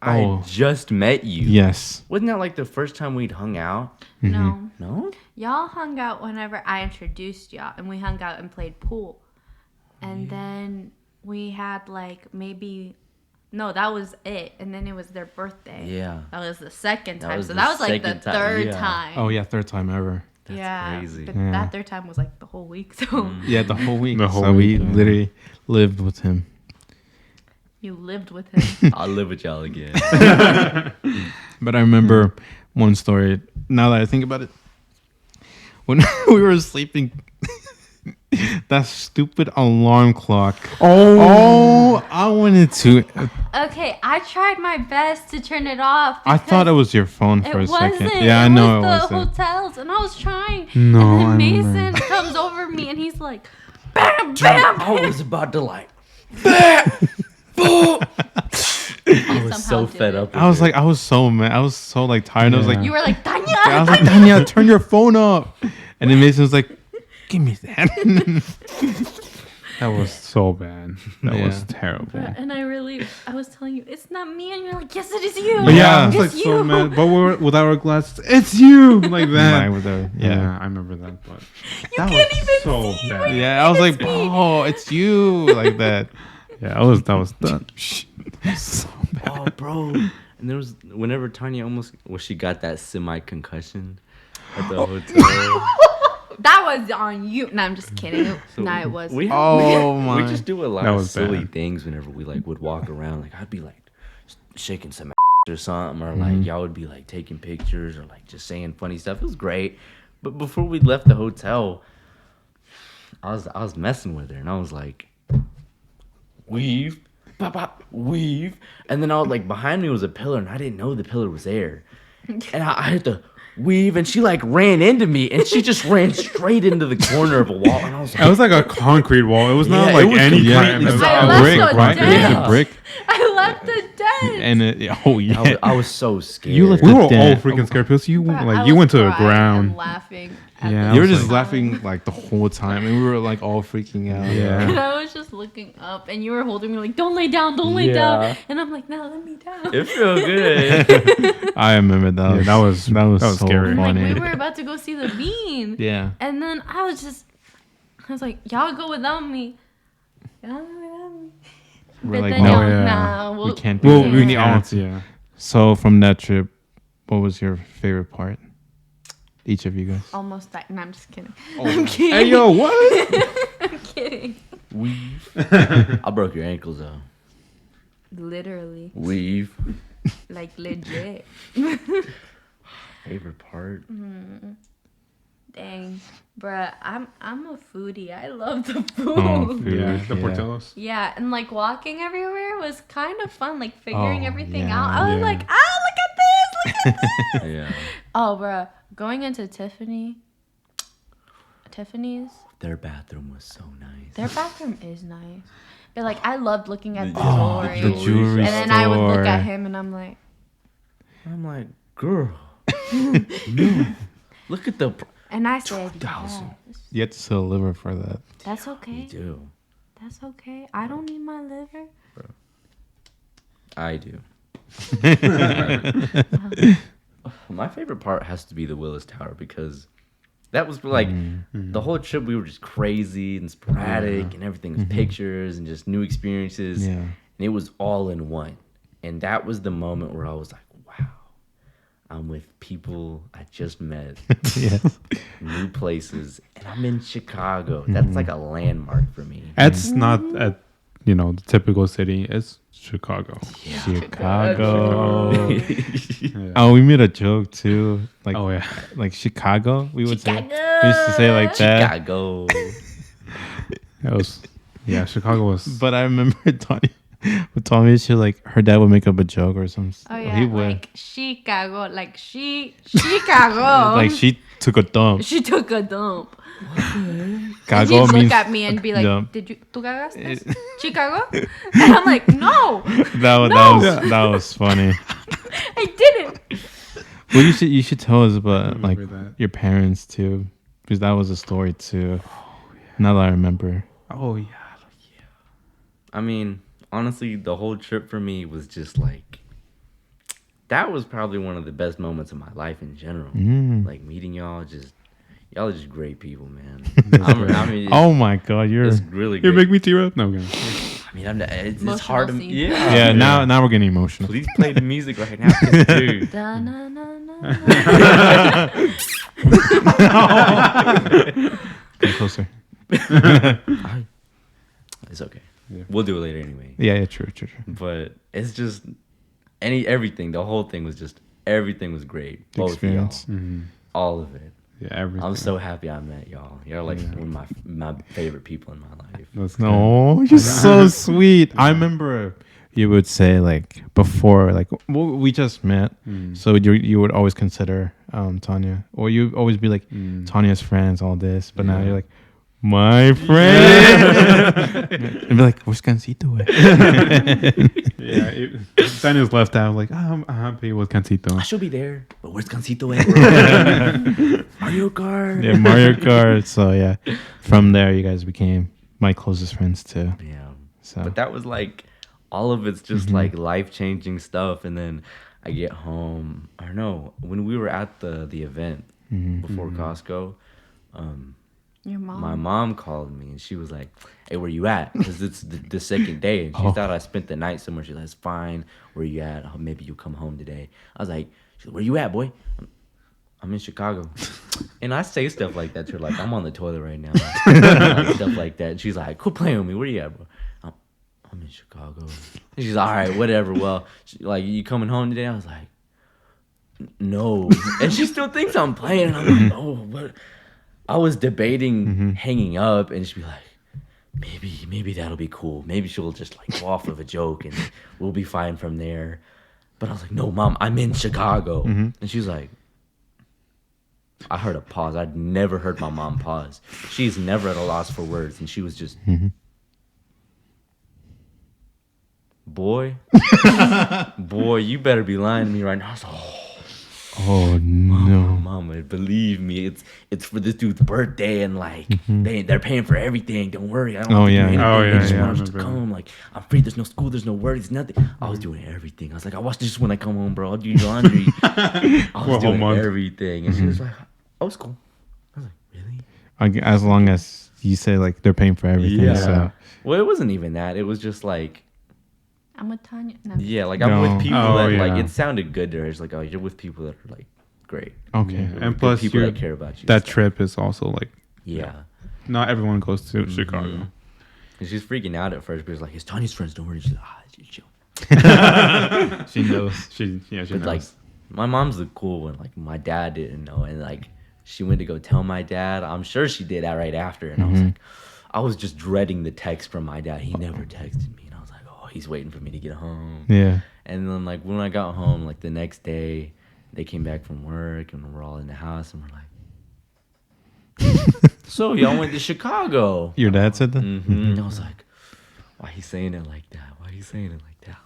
Oh. I just met you. Yes. Wasn't that like the first time we'd hung out? No. No? Y'all hung out whenever I introduced y'all, and we hung out and played pool. And then we had like maybe, no, that was it. And then it was their birthday. Yeah. That was the second That time. was So the that was like the second time, third yeah. time. Oh yeah, third time ever. That's yeah. crazy. But Yeah. that third time was like the whole week. So Yeah, the whole week. The whole so we week, yeah. literally lived with him. you lived with him. I'll live with y'all again. But I remember one story. Now that I think about it, when we were sleeping, that stupid alarm clock. Oh, I wanted to. Okay, I tried my best to turn it off. I thought it was your phone for It a second. wasn't. Yeah, I it know was it the wasn't. hotels, and I was trying. No, and then I Mason remember. comes over me, and he's like, "Bam, bam!" I was about to like, I was so somehow fed did it. up. I was like, I was so mad. I was so like tired. I was like, You were like, Tanya. I was like, Tanya, turn your phone up. And then Mason was like, give me that. That was so bad. That Yeah. was terrible. And I was telling you, it's not me, and you're like, yes, it is you. But yeah, I was like it's so you. mad. But we're without our glasses. It's you like that. Mine with her. Yeah, I remember that. But You that can't was even so see bad. right Yeah, I was like, oh, it's you, like that. Yeah, that was that. So bad. oh, bro. And there was whenever Tanya she got that semi concussion at the hotel. That was on you. No, I'm just kidding. So No, it was. We Oh my. we just do a lot That of was silly bad. things whenever we like would walk around. Like I'd be like shaking some or something, or like y'all would be like taking pictures or like just saying funny stuff. It was great. But before we left the hotel, I was messing with her and I was like, weave, pop, pop, weave, and then I was like behind me was a pillar and I didn't know the pillar was there, and I had to weave and she like ran into me and she just ran straight into the corner of a wall and I was It like, was like a concrete wall. It was not Yeah, like it was any completely kind of I a left brick, a right? dent. It was Yeah. a brick. I left a dent. And oh yeah. I was so scared. You left We the were all dent. freaking scared because you But I like you was went to the crying ground. and laughing. At Yeah, the I You were was just time. laughing like the whole time, and we were like all freaking out. Yeah. And I was just looking up, and you were holding me like, "Don't lay down, don't lay down." Yeah. And I'm like, "No, let me down." It felt good. I remember that. Yeah, that was so scary. And, like, funny. we were about to go see the bean, Yeah. and then I was like, "Y'all go without me." Y'all go without me. We're But like, then no, y'all, yeah. nah, we can't. Well, do we that. need all. Yeah. So from that trip, what was your favorite part? Each of you guys. Almost died. No, I'm just kidding. Oh. I'm kidding. Hey yo, what? I'm kidding. Weave. I broke your ankles though. Literally, Weave. like legit. Favorite part? Dang, bruh, I'm a foodie. I love the food. Oh, food. Yeah, the Yeah. Portillo's. Yeah, and like walking everywhere was kind of fun, like figuring Oh, everything yeah, out. I was yeah. like, look at this, look at this. Yeah. Oh, bruh, going into Tiffany's, Their bathroom was so nice. their bathroom is nice. But like, I loved looking at the Oh, jewelry. the jewelry And then I would look store. at him and I'm like, I'm like, girl. No. Look at the. and I said, 2,000. yes, You have to sell liver for that. that's You okay. do. That's okay. I don't need my liver. I do. My favorite part has to be the Willis Tower because that was like the whole trip. We were just crazy and sporadic, and everything was pictures and just new experiences. Yeah. And it was all in one. And that was the moment where I was like, wow, I'm with people I just met, Yes. new places, and I'm in Chicago. That's like a landmark for me. That's not you know, the typical city. It's Chicago. Chicago. Yeah. Oh, we made a joke too. Like, Oh yeah. like Chicago. We would say. Chicago. We used to say it like that. Chicago. It was. Yeah, Chicago was. But I remember Tanya would tell me she like her dad would make up a joke or something. Oh yeah, He would. like Chicago, like Chicago. Like she took a dump. She took a dump. Cago She'd means look at me and be like, dump. "Did you tu cagaste? Chicago?" And I'm like, "No, that was funny. I didn't." Well, you should tell us about like remember that. your parents too, because that was a story too. Now that I remember. Oh yeah. I mean, honestly, the whole trip for me was just like, that was probably one of the best moments of my life in general. Like meeting y'all, y'all are just great people, man. I mean, Oh my God, it's really You great. make me tear up. No, okay. I mean, it's Emotional hard to. scene. Yeah. yeah. Now we're getting emotional. Please play the music right now, 'cause, dude. Da-na-na-na. Come closer. It's okay. Yeah. We'll do it later anyway. Yeah, true. But it's just everything. The whole thing was everything was great. Both Experience. of y'all, all of it. Yeah, everything. I'm so happy I met y'all. You're like one of my favorite people in my life. That's good. No, you're so sweet. I remember you would say like before, like well, we just met, so you would always consider Tanya, or you always be like Tanya's friends, all this. But now you're like my friend, and be like, where's Cancito? Yeah, Daniel's left out. Like, I'm happy with Cancito. I should be there, but where's Cancito at? Mario Kart. Yeah, Mario Kart. So yeah, from there you guys became my closest friends too. Yeah. So But that was like, all of it's just like life-changing stuff. And then I get home. I don't know, when we were at the event before Costco, Your mom. my mom called me and she was like, "Hey, where you at?" Because it's the second day. And she thought I spent the night somewhere. She's like, "It's fine. Where you at? Oh, maybe you'll come home today." I was like, "Where you at, boy?" I'm in Chicago. And I say stuff like that to her, like, "I'm on the toilet right now." Like, stuff like that. And she's like, "Quit playing with me. Where you at, bro?" I'm in Chicago. And she's like, "All right, whatever. Well, like, you coming home today?" I was like, "No." And she still thinks I'm playing. And I'm like, "Oh, what?" I was debating hanging up, and she'd be like, maybe that'll be cool. Maybe she'll just like go off of a joke and we'll be fine from there. But I was like, "No, Mom, I'm in Chicago." And she's like, I heard a pause. I'd never heard my mom pause. She's never at a loss for words. And she was just, boy, you better be lying to me right now. I was like, oh no. Mama, believe me, it's for this dude's birthday, and like they're paying for everything. Don't worry, I don't have to do anything. They just want us to come. Like, I'm free. There's no school. There's no worries. Nothing. I was doing everything. I was like, "I watch this when I come home, bro. I'll do your laundry." I was doing everything, and she was like, "Oh, it's cool." I was like, "Really?" As long as you say like they're paying for everything. Yeah. So. Well, it wasn't even that. It was just like, I'm with Tanya. No. yeah, like I'm with people Oh, that like yeah. it sounded good to her. It's like, "Oh, you're with people that are like great." Okay. Yeah. Good And plus, people that care about you. that trip is also like, Yeah. not everyone goes to Chicago. And she's freaking out at first, but it's like, "It's Tanya's friends. Don't worry." She's like, "It's chill." She knows. She But knows. like, my mom's the cool one. Like, my dad didn't know, and like, she went to go tell my dad. I'm sure she did that right after, and I was like, I was just dreading the text from my dad. He never texted me, and I was like, "Oh, he's waiting for me to get home." Yeah. And then like when I got home, like the next day, they came back from work, and we're all in the house, and we're like, "So y'all went to Chicago?" Your dad said that? And I was like, "Why he saying it like that? Why he saying it like that?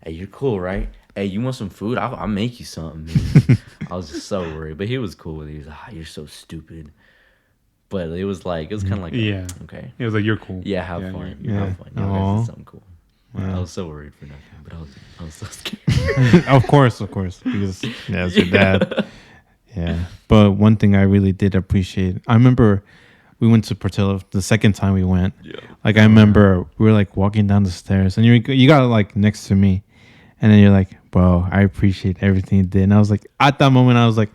Hey, you're cool, right? Hey, you want some food? I'll make you something." Man. I was just so worried, but he was cool with it. He was like, "You're so stupid." But it was kind of like, Yeah. okay. It was like, you're cool. Yeah, have fun. yeah. Have fun. Y'all guys Aw. did something cool. I was so worried for nothing, but I was so scared. Of course, because yeah, it's your dad. Yeah, but one thing I really did appreciate, I remember we went to Portillo the second time we went. Yeah. Like I remember we were like walking down the stairs, and you got like next to me, and then you're like, "Bro, I appreciate everything you did." And I was like, at that moment, I was like,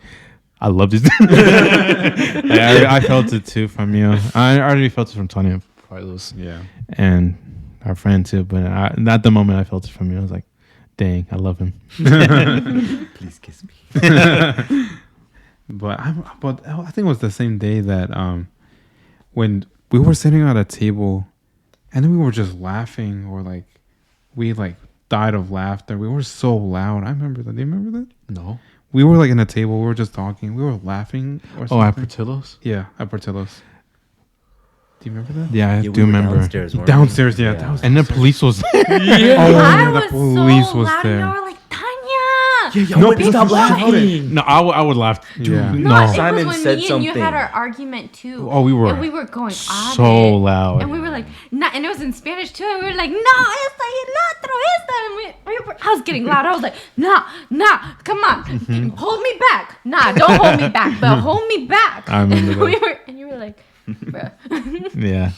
"I love this." I felt it too from you. I already felt it from Tanya and Carlos. Yeah. And our friend too. But at the moment I felt it from you. I was like, dang, I love him. Please kiss me. But I think it was the same day that when we were sitting at a table, and then we were just laughing, or like we like died of laughter. We were so loud. I remember that. Do you remember that? No. We were like in a table. We were just talking. We were laughing. Or something. Oh, at Portillo's? Yeah, at Portillo's. Do you remember that? Yeah, I Yeah, do we were remember. downstairs, weren't we? Downstairs, yeah. That was And the police was there. I was the police so was loud, there. and y'all were like, Tanya. No, stop laughing. No, I would laugh. Yeah. No, it Simon was when said me and you had something. our argument too. Oh, we were and we were going at so it. loud. And we were like, nah, and it was in Spanish too. And we were like, no, esta y el otro, esta. And I was getting loud. I was like, nah, come on, hold me back. Nah, don't hold me back, but hold me back. I remember that. And you were like, bruh. Yeah.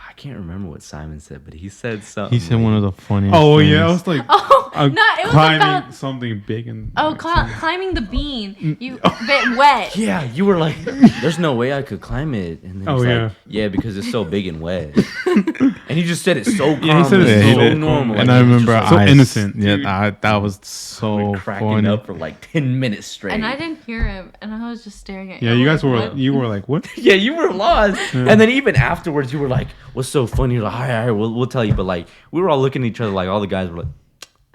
I can't remember what Simon said, but he said something. He said one of the funniest Oh things. yeah, I was like, Oh, no, it was climbing about something big and. climbing the bean. You bit wet. Yeah, you were like, "There's no way I could climb it," and then Oh, he's yeah. like, "Yeah, because it's so big and wet." And he just said it so calmly, Yeah, he said it so so normal, And like, I he was remember just so like, innocent. Yeah, that was so cracking funny. up for like 10 minutes straight. And I didn't hear him, and I was just staring at Yeah, you. you guys were What? like, what? Yeah, you were lost. And then even afterwards, you were like, "What's so funny?" You're like, "All right, we'll tell you." But like, we were all looking at each other, like all the guys were like,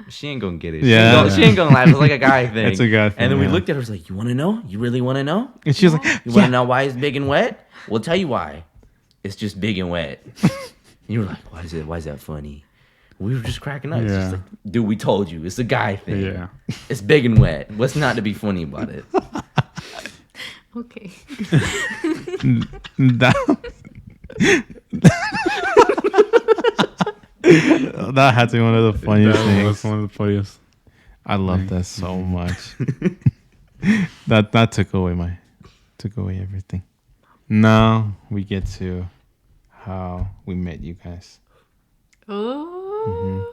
"She ain't gonna get it. Yeah. She ain't gonna laugh." It's like a guy thing. It's a guy thing, And then we yeah. looked at her, was like, "You want to know? You really want to know? And she was like, You want to know why it's big and wet? We'll tell you why. It's just big and wet." And you were like, "Why is that funny?" We were just cracking up. It's Yeah. just like, dude, we told you, it's a guy thing. Yeah. It's big and wet. What's not to be funny about it? Okay. that had to be one of the funniest That things. was one of the funniest. I love that so much. that took away everything. Now we get to how we met you guys. Ooh.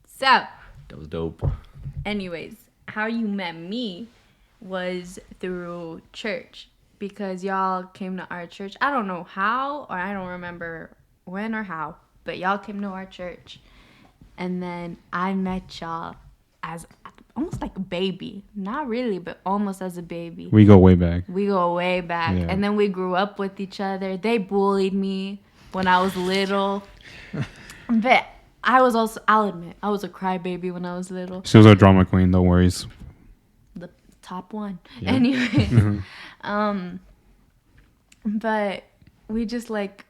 So, That was dope. anyways, how you met me was through church because y'all came to our church. I don't know how, or I don't remember when or how, but y'all came to our church. And then I met y'all as almost like a baby. Not really, but almost as a baby. We go way back. We go way back. Yeah. And then we grew up with each other. They bullied me when I was little. But I was also, I'll admit, I was a crybaby when I was little. She was our drama queen. No worries. The top one. Anyway. But we just like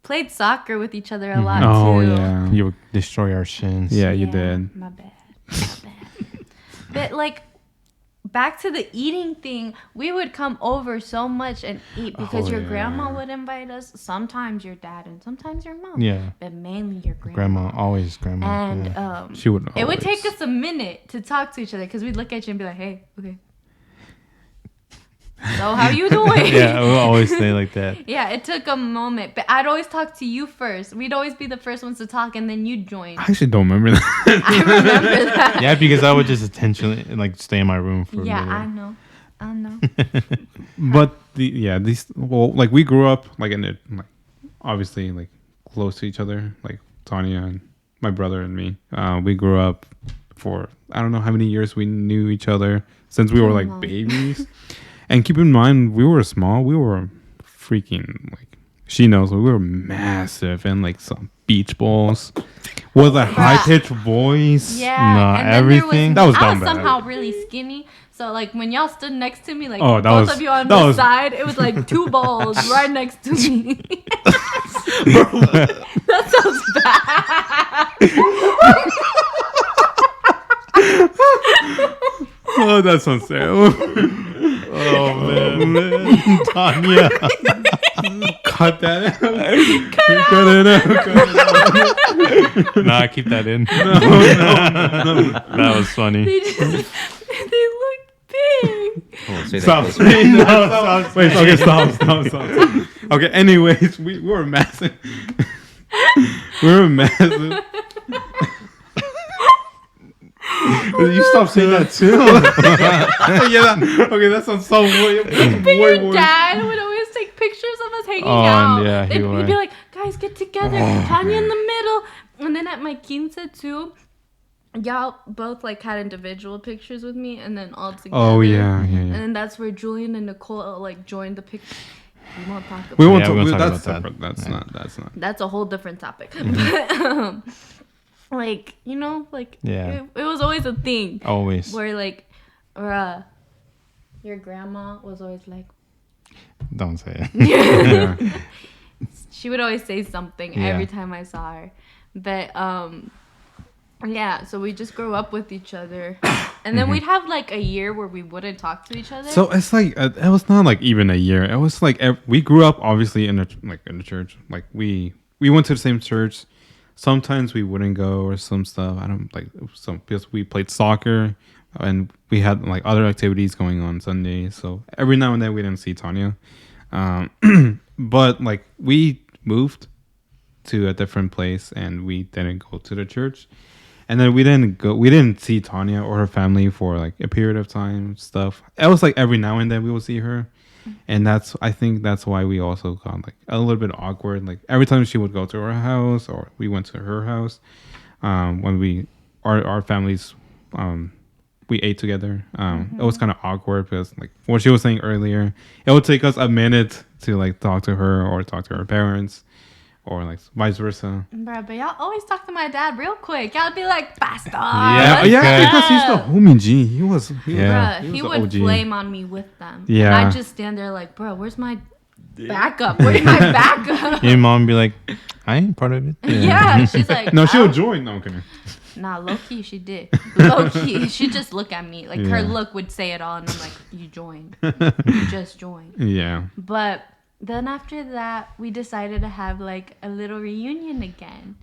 played soccer with each other a lot Oh too. yeah. You would destroy our shins. Yeah, you did. My bad. But like back to the eating thing, we would come over so much and eat because your grandma would invite us. Sometimes your dad and sometimes your mom. Yeah. But mainly your grandma. Always grandma. And yeah. She would. it would always. take us a minute to talk to each other because we'd look at you and be like, "Hey, okay. So how you doing?" Yeah, we'll always say like that. Yeah, it took a moment, but I'd always talk to you first. We'd always be the first ones to talk, and then you'd join. I actually don't remember that. I remember that. Yeah, because I would just intentionally like stay in my room for Yeah, a I minute. know. But these like we grew up like in it, like obviously like close to each other, like Tanya and my brother and me. We grew up for I don't know how many years we knew each other since we were like long. babies. And keep in mind, we were small. We were freaking like she knows we were massive and like some beach balls with a high pitched voice. Yeah, Nah, and then everything. That was I dumb was bad. somehow really skinny, so like when y'all stood next to me, like Oh, that both was- of you on that the was- side, it was like two balls right next to me. That sounds bad. Oh, that sounds terrible. Oh man, Tanya. Cut that out. Cut it out. Nah, keep that in. That was funny. they look big. Hold on, say that Stop. closer. Wait, okay, stop. Okay, anyways, we were massive. We were massive. You stop saying that too. Okay, that sounds so way But your worse. dad would always take pictures of us hanging Oh, out. yeah, he He'd would. be like, guys, get together. Tanya in the middle. And then at my quince too, y'all both like had individual pictures with me, and then all together. Oh yeah. And then that's where Julian and Nicole like joined the picture. We won't talk about. We won't Yeah, talk, we won't talk that's about that. separate. That's Yeah. not. That's not. That's a whole different topic. But like Yeah. it was always a thing Always. where like, your grandma was always like, Don't say it. Yeah. she would always say something Yeah. every time I saw her. But yeah, so we just grew up with each other, and then we'd have like a year where we wouldn't talk to each other. So it's like it was not like even a year. It was like we grew up obviously in the church. Like we went to the same church. Sometimes we wouldn't go or some stuff. I don't like some because we played soccer and we had like other activities going on Sundays. So every now and then we didn't see Tanya. But like we moved to a different place and we didn't go to the church. And then we didn't see Tanya or her family for like a period of time stuff. It was like every now and then we would see her. And I think that's why we also got like a little bit awkward. Like every time she would go to our house or we went to her house, when our families, we ate together. It was kind of awkward because like what she was saying earlier, it would take us a minute to like talk to her or talk to her parents. Or like vice versa. Bruh, but y'all always talk to my dad real quick. Y'all be like, basta. Yeah, let's yeah, go." because he's the homie G. He was Yeah. Bruh, he was would the OG. flame on me with them. Yeah. And I'd just stand there like, bro, where's my backup? Where's my backup? Your mom be like, I ain't part of it. Yeah, she's like, No, she'll "Oh." join. No, I'm kidding. Nah, low key, she did. Low key, she'd just look at me. Like, her Yeah. look would say it all. And I'm like, you joined. You just joined. Yeah. But then after that, we decided to have like a little reunion again.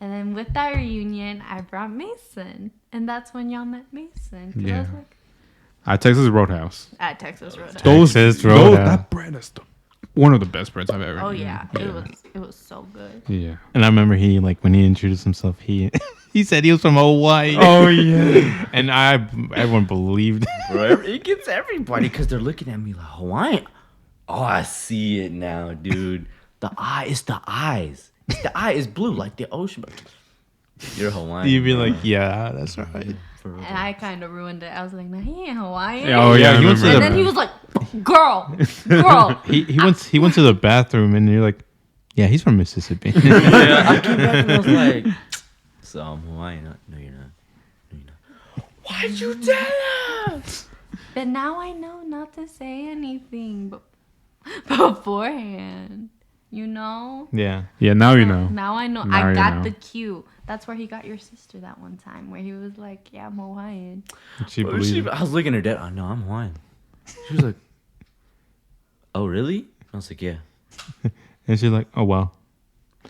And then with that reunion, I brought Mason. And that's when y'all met Mason. 'Cause I was Yeah. like, At Texas Roadhouse. at Texas Roadhouse. Texas Roadhouse. That bread is one of the best breads I've ever Oh eaten. yeah, it was so good. Yeah. And I remember he like when he introduced himself, he said he was from Hawaii. Oh yeah. And everyone believed. Bro, it gets everybody because they're looking at me like Hawaiian. Oh, I see it now, dude. The eye is the eyes. The eye is blue like the ocean. You're Hawaiian. You'd be bro. like, yeah, that's right. For real. And I kind of ruined it. I was like, nah, he ain't Hawaiian. Oh yeah. he went to I the- And then he was like, girl. He went to the bathroom and you're like, yeah, he's from Mississippi. Yeah, I came back and I was like, so I'm Hawaiian. No, you're not. No, you're not. Why'd you tell us? But now I know not to say anything beforehand. You know? Yeah. Yeah. Now you know. Now I know. Now I you got know. the cue. That's where he got your sister that one time, where he was like, yeah, I'm Hawaiian. She Bro, believed. I was looking at her dad. I know I'm Hawaiian. She was like, oh, really? I was like, yeah. And she's like, oh, wow.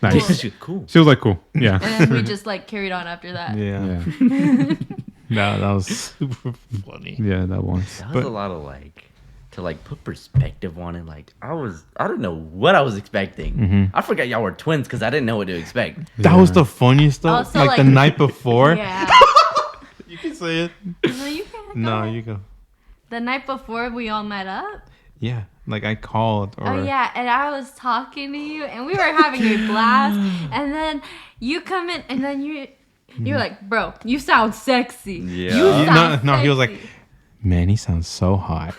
Nice. She's cool. She was like, cool. Yeah. And then we just like carried on after that. Yeah. Yeah. That was super funny. Yeah. That was. That was a lot of like, to like put perspective on it. Like, I don't know what I was expecting. I forgot y'all were twins because I didn't know what to expect. That was the funniest stuff. Also, like the like- night before. Yeah. You can say it. No, you can't. No, go. you go. The night before we all met up. Yeah. Like I called or Oh yeah, and I was talking to you, and we were having a blast. And then you come in, and then you're like, bro, you sound sexy. Yeah. You sound No, he was like, sexy." man, he sounds so hot.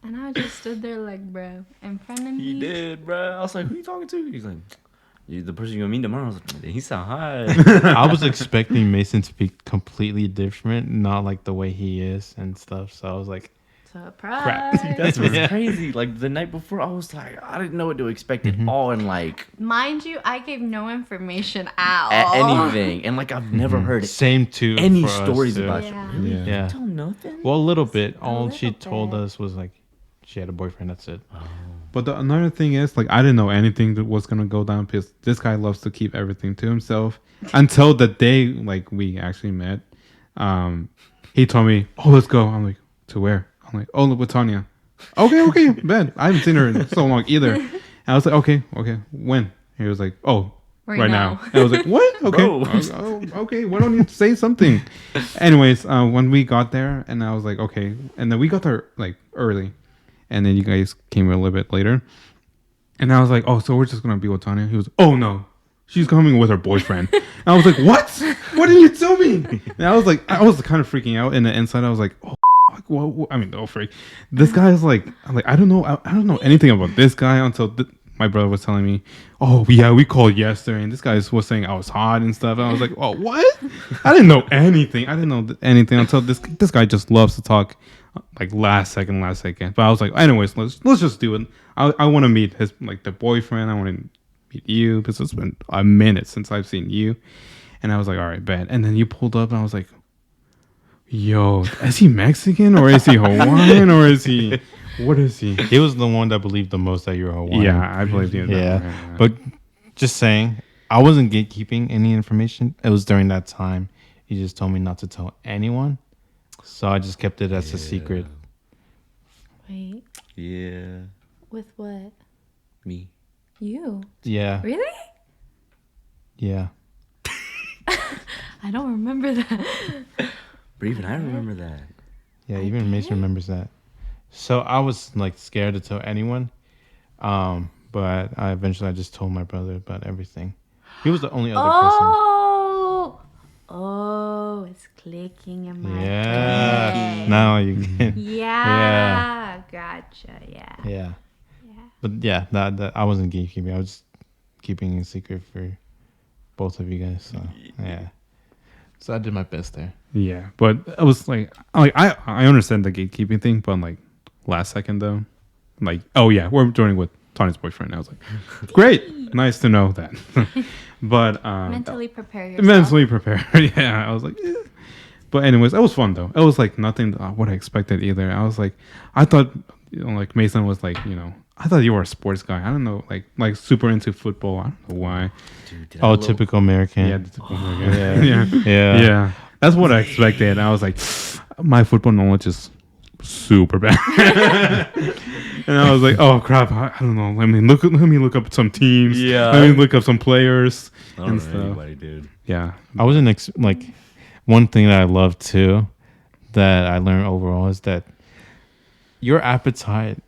And I just stood there like, bro, in front of me. He did, bro. I was like, who you talking to? He's like, you the person you're gonna meet tomorrow. I was like, he sound hot. I was expecting Mason to be completely different, not like the way he is and stuff. So I was like, Surprise. That's what's Yeah. crazy. Like the night before, I was like, I didn't know what to expect at all, and like Mind you, I gave no information out. anything, and like I've never heard same too. any for us, stories too. about Yeah. you. Really? Yeah. Yeah. You don't know nothing. Well, a little bit. All she little told bit. us was like she had a boyfriend. That's it. But another thing is, like, I didn't know anything that was gonna go down because this guy loves to keep everything to himself. Until the day, like, we actually met, he told me, "Oh, let's go." I'm like, "To where?" I'm like, "Oh, with Tanya." Okay, bet. I haven't seen her in so long either. And I was like, "Okay, when?" He was like, "Oh, right now." And I was like, "What? Okay, Bro. okay. Why don't you say something?" Anyways, when we got there, and I was like, "Okay," and then we got there like early. And then you guys came a little bit later. And I was like, oh, so we're just gonna be with Tanya. He was, oh no, she's coming with her boyfriend. And I was like, what? What did you tell me? And I was like, I was kind of freaking out. And the inside, I was like, oh, like, what? I mean, oh freak. This guy is like, I'm like, I don't know anything about this guy until my brother was telling me, oh yeah, we called yesterday, and this guy was saying I was hot and stuff. And I was like, oh what? I didn't know anything. I didn't know anything until this guy just loves to talk like last second. But I was like, anyways, let's just do it. I want to meet his like the boyfriend. I want to meet you because it's been a minute since I've seen you. And I was like, all right, bet. And then you pulled up, and I was like, yo, is he Mexican or is he Hawaiian or is he? What is he? He was the one that believed the most that you were Hawaiian. Yeah, I believe you. Yeah, but just saying, I wasn't gatekeeping any information. It was during that time. He just told me not to tell anyone, so I just kept it as a secret. Wait, Yeah. with what? Me. You? Yeah, Really? yeah. I don't remember that. But even I remember that. Yeah, even Mason remembers that. So I was like scared to tell anyone, but I eventually just told my brother about everything. He was the only other Oh, it's clicking in my Yeah. head. Now you can. Yeah, gotcha. Yeah. Yeah. But yeah, that I wasn't gatekeeping. I was keeping it a secret for both of you guys. So yeah. So I did my best there. Yeah, but I was like I understand the gatekeeping thing, but like last second though, like oh yeah, we're joining with Tanya's boyfriend. I was like, great, nice to know that. But Mentally prepare yourself. mentally prepared. Yeah, I was like, eh. But anyways, it was fun though. It was like nothing what I expected either. I was like, I thought like Mason was like I thought you were a sports guy. I don't know, like super into football. I don't know why. Dude, Oh, typical American. Yeah, the typical American. Yeah. Yeah. That's what I expected. I was like, my football knowledge is super bad. And I was like, oh crap, I don't know. Let me look up some teams. Yeah. Let me look up some players I and don't stuff. know anybody, dude. Yeah. I wasn't like one thing that I love too that I learned overall is that your appetite,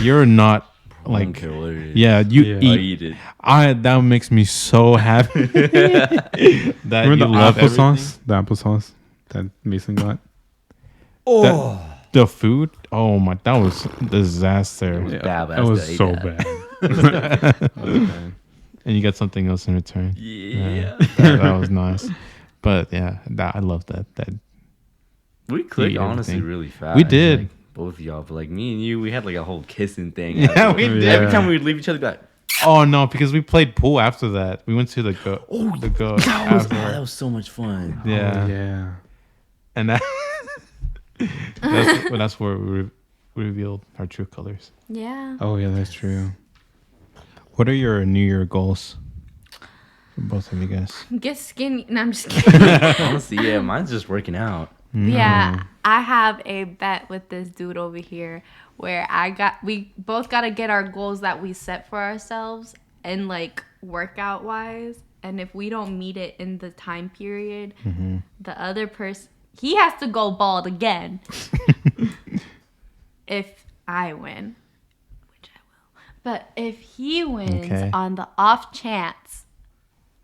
you're not I don't like care what it is. yeah, you Yeah. I eat. eat it. That makes me so happy that Remember you the love applesauce? The applesauce that Mason got. Oh, the food. Oh my, that was disaster. was bad, but I That was still so ate bad. That was bad. And you got something else in return. Yeah. That was nice. But yeah, I love that. We clicked eat honestly everything. really fast. We did. Like, both of y'all, but like me and you, we had like a whole kissing thing. Yeah, we did. Every time we would leave each other, be like, Oh no, because we played pool after that. We went to the go. that was so much fun. Yeah. Oh, yeah. And that's where we revealed our true colors. Yeah. Oh yeah, that's true. What are your New Year goals for both of you guys? Get skinny. No, I'm just kidding. Honestly, yeah, mine's just working out. Yeah, I have a bet with this dude over here where we both got to get our goals that we set for ourselves and like workout wise. And if we don't meet it in the time period, the other person, he has to go bald again. If I win, which I will. But if he wins Okay. on the off chance,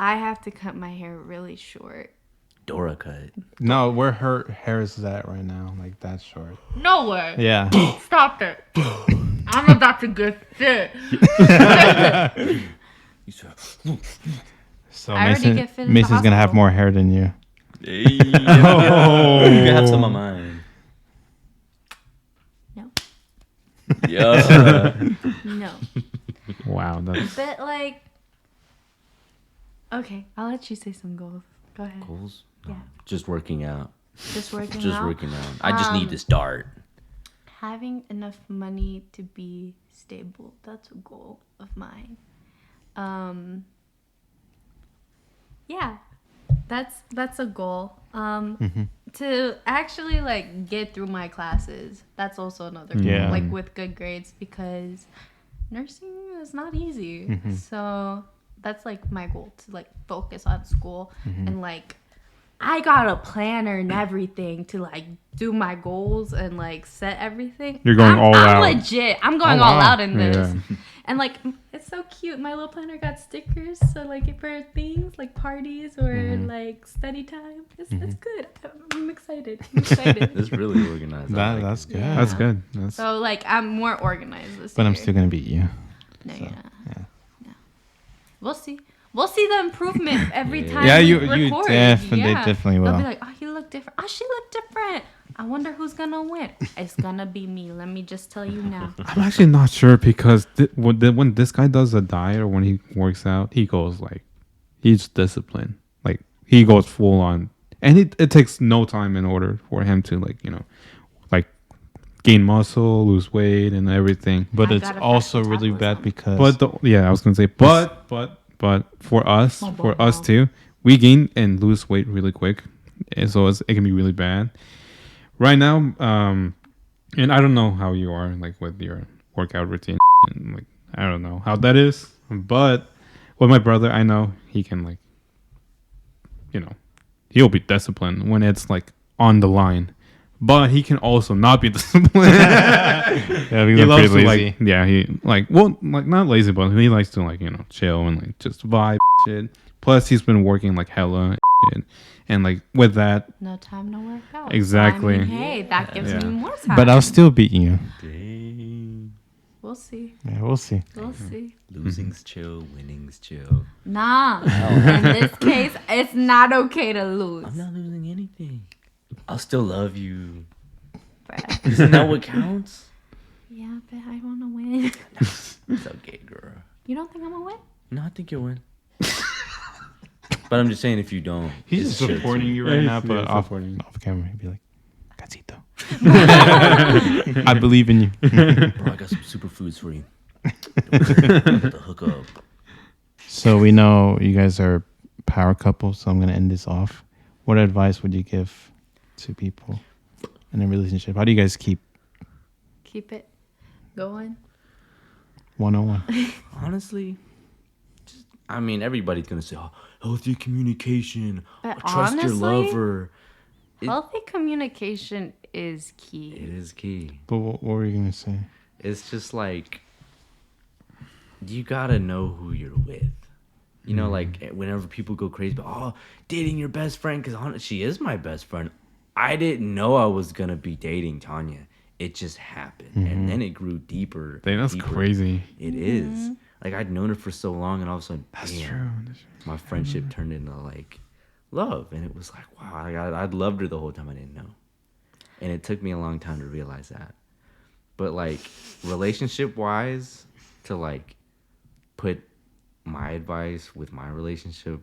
I have to cut my hair really short. Dora cut. No, where her hair is at right now, like that short. No way. Yeah. Stop it. I'm about to get sick. So I already get fit in the Mason's gonna have hospital. more hair than you. Hey, you can have some of mine. No. Yeah. No. Wow, that's But like, okay, I'll let you say some goals. Go ahead. Goals? Yeah. Just working out. Just working Just out. working out. I just need to start. Having enough money to be stable. That's a goal of mine. Yeah, that's a goal. To actually like get through my classes. That's also another goal. Yeah. Like with good grades because nursing is not easy. So that's like my goal to like focus on school and like I got a planner and everything to like do my goals and like set everything. You're going all out. I'm legit. I'm going Oh, all wow. out in this. Yeah. And like it's so cute. My little planner got stickers, so like for things like parties or like study time. It's good. I'm excited. It's really organized. I like That's it. good. Yeah. That's good. That's So like I'm more organized this But year. I'm still gonna beat you. No, so, you're not. yeah. No. We'll see. We'll see the improvement every time Yeah, we you record. definitely definitely They'll will. be like, oh, he looked different. Oh, she looked different. I wonder who's gonna win. It's gonna be me. Let me just tell you now. I'm actually not sure because when this guy does a diet or when he works out, he goes like, he's disciplined. Like he goes full on, and it takes no time in order for him to like like gain muscle, lose weight, and everything. But I it's got a also fast really bad metabolism. because But I was gonna say, but for us too, we gain and lose weight really quick, and so it can be really bad. Right now, and I don't know how you are like with your workout routine, and like I don't know how that is, but with my brother, I know he can like, he'll be disciplined when it's like on the line. But he can also not be disciplined. yeah, we He were loves pretty to lazy. he not lazy, but he likes to like chill and like just vibe shit. Plus, he's been working like hella shit, and like with that, No time to work out. Exactly. I mean, hey, that gives Yeah. me more time. But I'll still beat you. Dang. We'll see. Yeah, we'll see. We'll see. Losing's chill, winning's chill. Nah. In this case, it's not okay to lose. I'm not losing anything. I'll still love you. Bruh. Isn't that what counts? Yeah, but I want to win. It's okay, girl. You don't think I'm going to win? No, I think you'll win. But I'm just saying, if you don't, He's it's chill too. you right now, but off supporting. camera, he'd be like, Casito. I believe in you. Bro, I got some superfoods for you. The hook up. So we know you guys are power couples, so I'm going to end this off. What advice would you give to people in a relationship? How do you guys keep Keep it going. 101? Honestly, I mean, everybody's gonna say, "Oh, healthy communication, But trust your honestly, lover." Healthy communication is key. It is key. But what were you going to say? It's just like you gotta know who you're with. You know, like whenever people go crazy about, oh, dating your best friend, because she is my best friend. I didn't know I was gonna be dating Tanya. It just happened, and then it grew deeper. Dang, that's deeper. crazy. It is. Like I'd known her for so long, and all of a sudden, That's bam, true. my friendship turned into like love, and it was like, wow, I'd loved her the whole time I didn't know, and it took me a long time to realize that. But like relationship wise, to like put my advice with my relationship,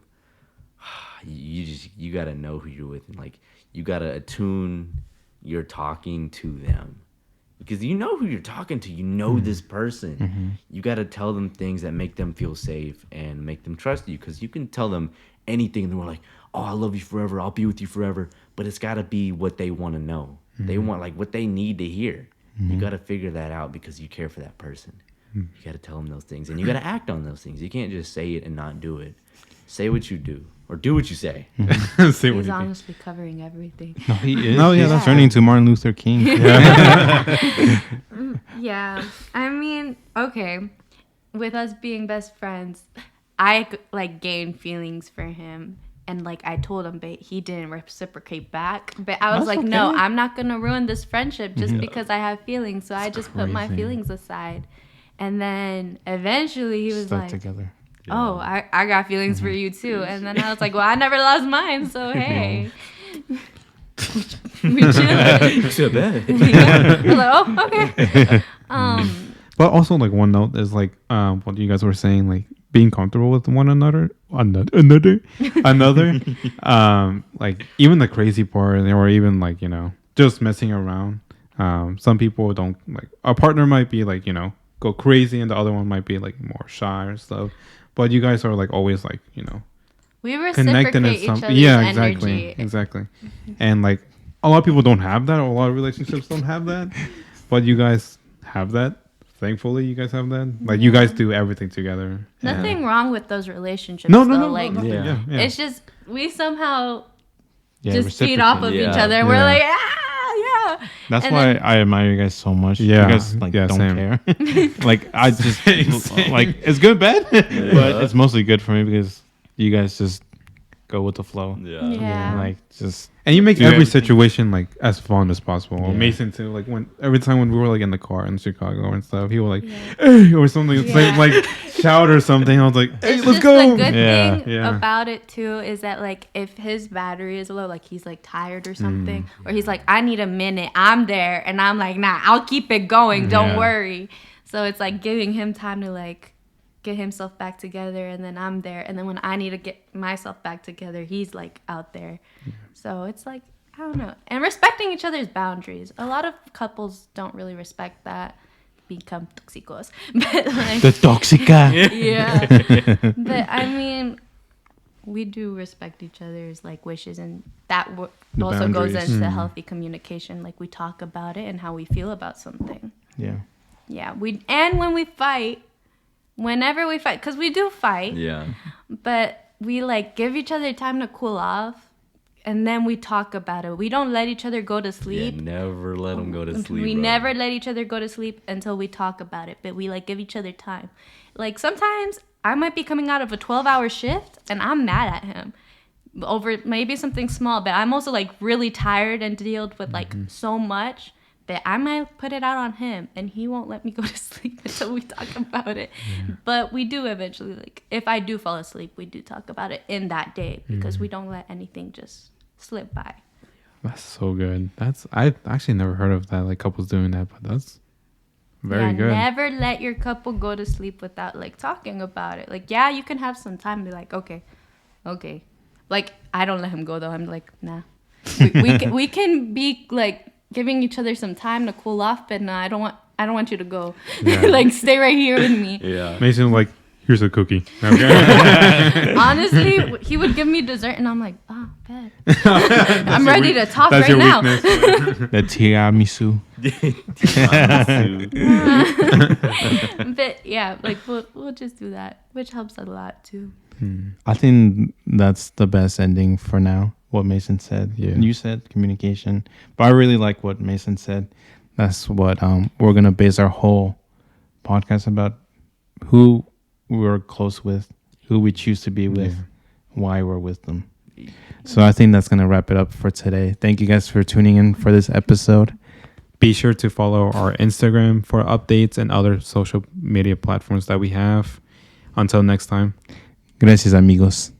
you gotta know who you're with, and like you gotta attune your talking to them. Because you know who you're talking to. You know this person. You got to tell them things that make them feel safe and make them trust you. Because you can tell them anything and they're like, oh, I love you forever. I'll be with you forever. But it's got to be what they want to know. They want like what they need to hear. You got to figure that out because you care for that person. You got to tell them those things. And you got to act on those things. You can't just say it and not do it. Say what you do. Or do what you say. Say what He's you think. honestly covering everything. No, he is. No, yeah, He's that's turning to Martin Luther King. Yeah. I mean, okay. With us being best friends, I like gained feelings for him. And like I told him, but he didn't reciprocate back. But I was That's like, no, okay. I'm not gonna ruin this friendship just because I have feelings. So I just put my crazy. feelings aside. And then eventually he was Stuck like, together. oh, I got feelings for you too. And then I was like, well, I never lost mine, so hey. We chilled. So bad. Yeah. I was like, oh, okay. But also, like one note is like what you guys were saying, like being comfortable with one another, like even the crazy part, or even like just messing around. Some people don't like. A partner might be like go crazy, and the other one might be like more shy or stuff. But you guys are like always like We connecting reciprocate in each some. other's Yeah, energy. exactly. And like a lot of people don't have that, or a lot of relationships don't have that. But you guys have that. Thankfully, you guys have that. Like you guys do everything together. Nothing wrong with those relationships. No, though. no, Like, nothing. Yeah. Yeah. it's just we somehow just feed off of each other. And we're Yeah. like, yeah. That's And why then- I admire you guys so much. Yeah. You guys like Yeah, don't same. care. Like I just like it's good, bad, but it's mostly good for me because you guys just go with the flow. Yeah. Like just And you make Do every everything. situation like as fun as possible. Yeah. Mason too. Like every time when we were like in the car in Chicago and stuff, he would like, Yeah. "Hey," or something, Yeah. like shout or something. I was like, "Hey, It's let's just go!" The good Yeah. thing Yeah. about it too is that like if his battery is low, like he's like tired or something, or he's like, I need a minute, I'm there, and I'm like, nah, I'll keep it going, don't Yeah. worry. So it's like giving him time to like get himself back together, and then I'm there, and then when I need to get myself back together, he's like out there. So it's like, I don't know, and respecting each other's boundaries. A lot of couples don't really respect that, become toxicos, but like the toxica. yeah. But I mean, we do respect each other's like wishes, and that The also goes boundaries. into healthy communication. Like we talk about it and how we feel about something. Yeah. Yeah, and when we fight, whenever we fight, because we do fight, Yeah. but we like give each other time to cool off, and then we talk about it. We don't let each other go to Yeah, sleep. never let them go to sleep. We bro. never let each other go to sleep until we talk about it, but we like give each other time. Like sometimes I might be coming out of a 12-hour shift and I'm mad at him over maybe something small, but I'm also like really tired and dealt with like so much that I might put it out on him and he won't let me go to sleep until we talk about it. But we do eventually, like if I do fall asleep, we do talk about it in that day because we don't let anything just slip by. That's so good. I actually never heard of that. Like couples doing that, but that's very good. Never let your couple go to sleep without like talking about it. Like, yeah, you can have some time to be like, okay. Like, I don't let him go though. I'm like, nah. We can be like giving each other some time to cool off, but no, I don't want you to go. Yeah. Like, stay right here with me. Yeah. Mason like, here's a cookie. Okay. Honestly, he would give me dessert, and I'm like, oh, bad. I'm ready to talk That's right your now. weakness. The tiramisu. But yeah, like we'll just do that, which helps a lot too. I think that's the best ending for now. What Mason said. Yeah. You said communication, but I really like what Mason said. That's what we're gonna base our whole podcast about: who we're close with, who we choose to be with, why we're with them. So I think that's gonna wrap it up for today. Thank you guys for tuning in for this episode. Be sure to follow our Instagram for updates and other social media platforms that we have. Until next time. Gracias, amigos.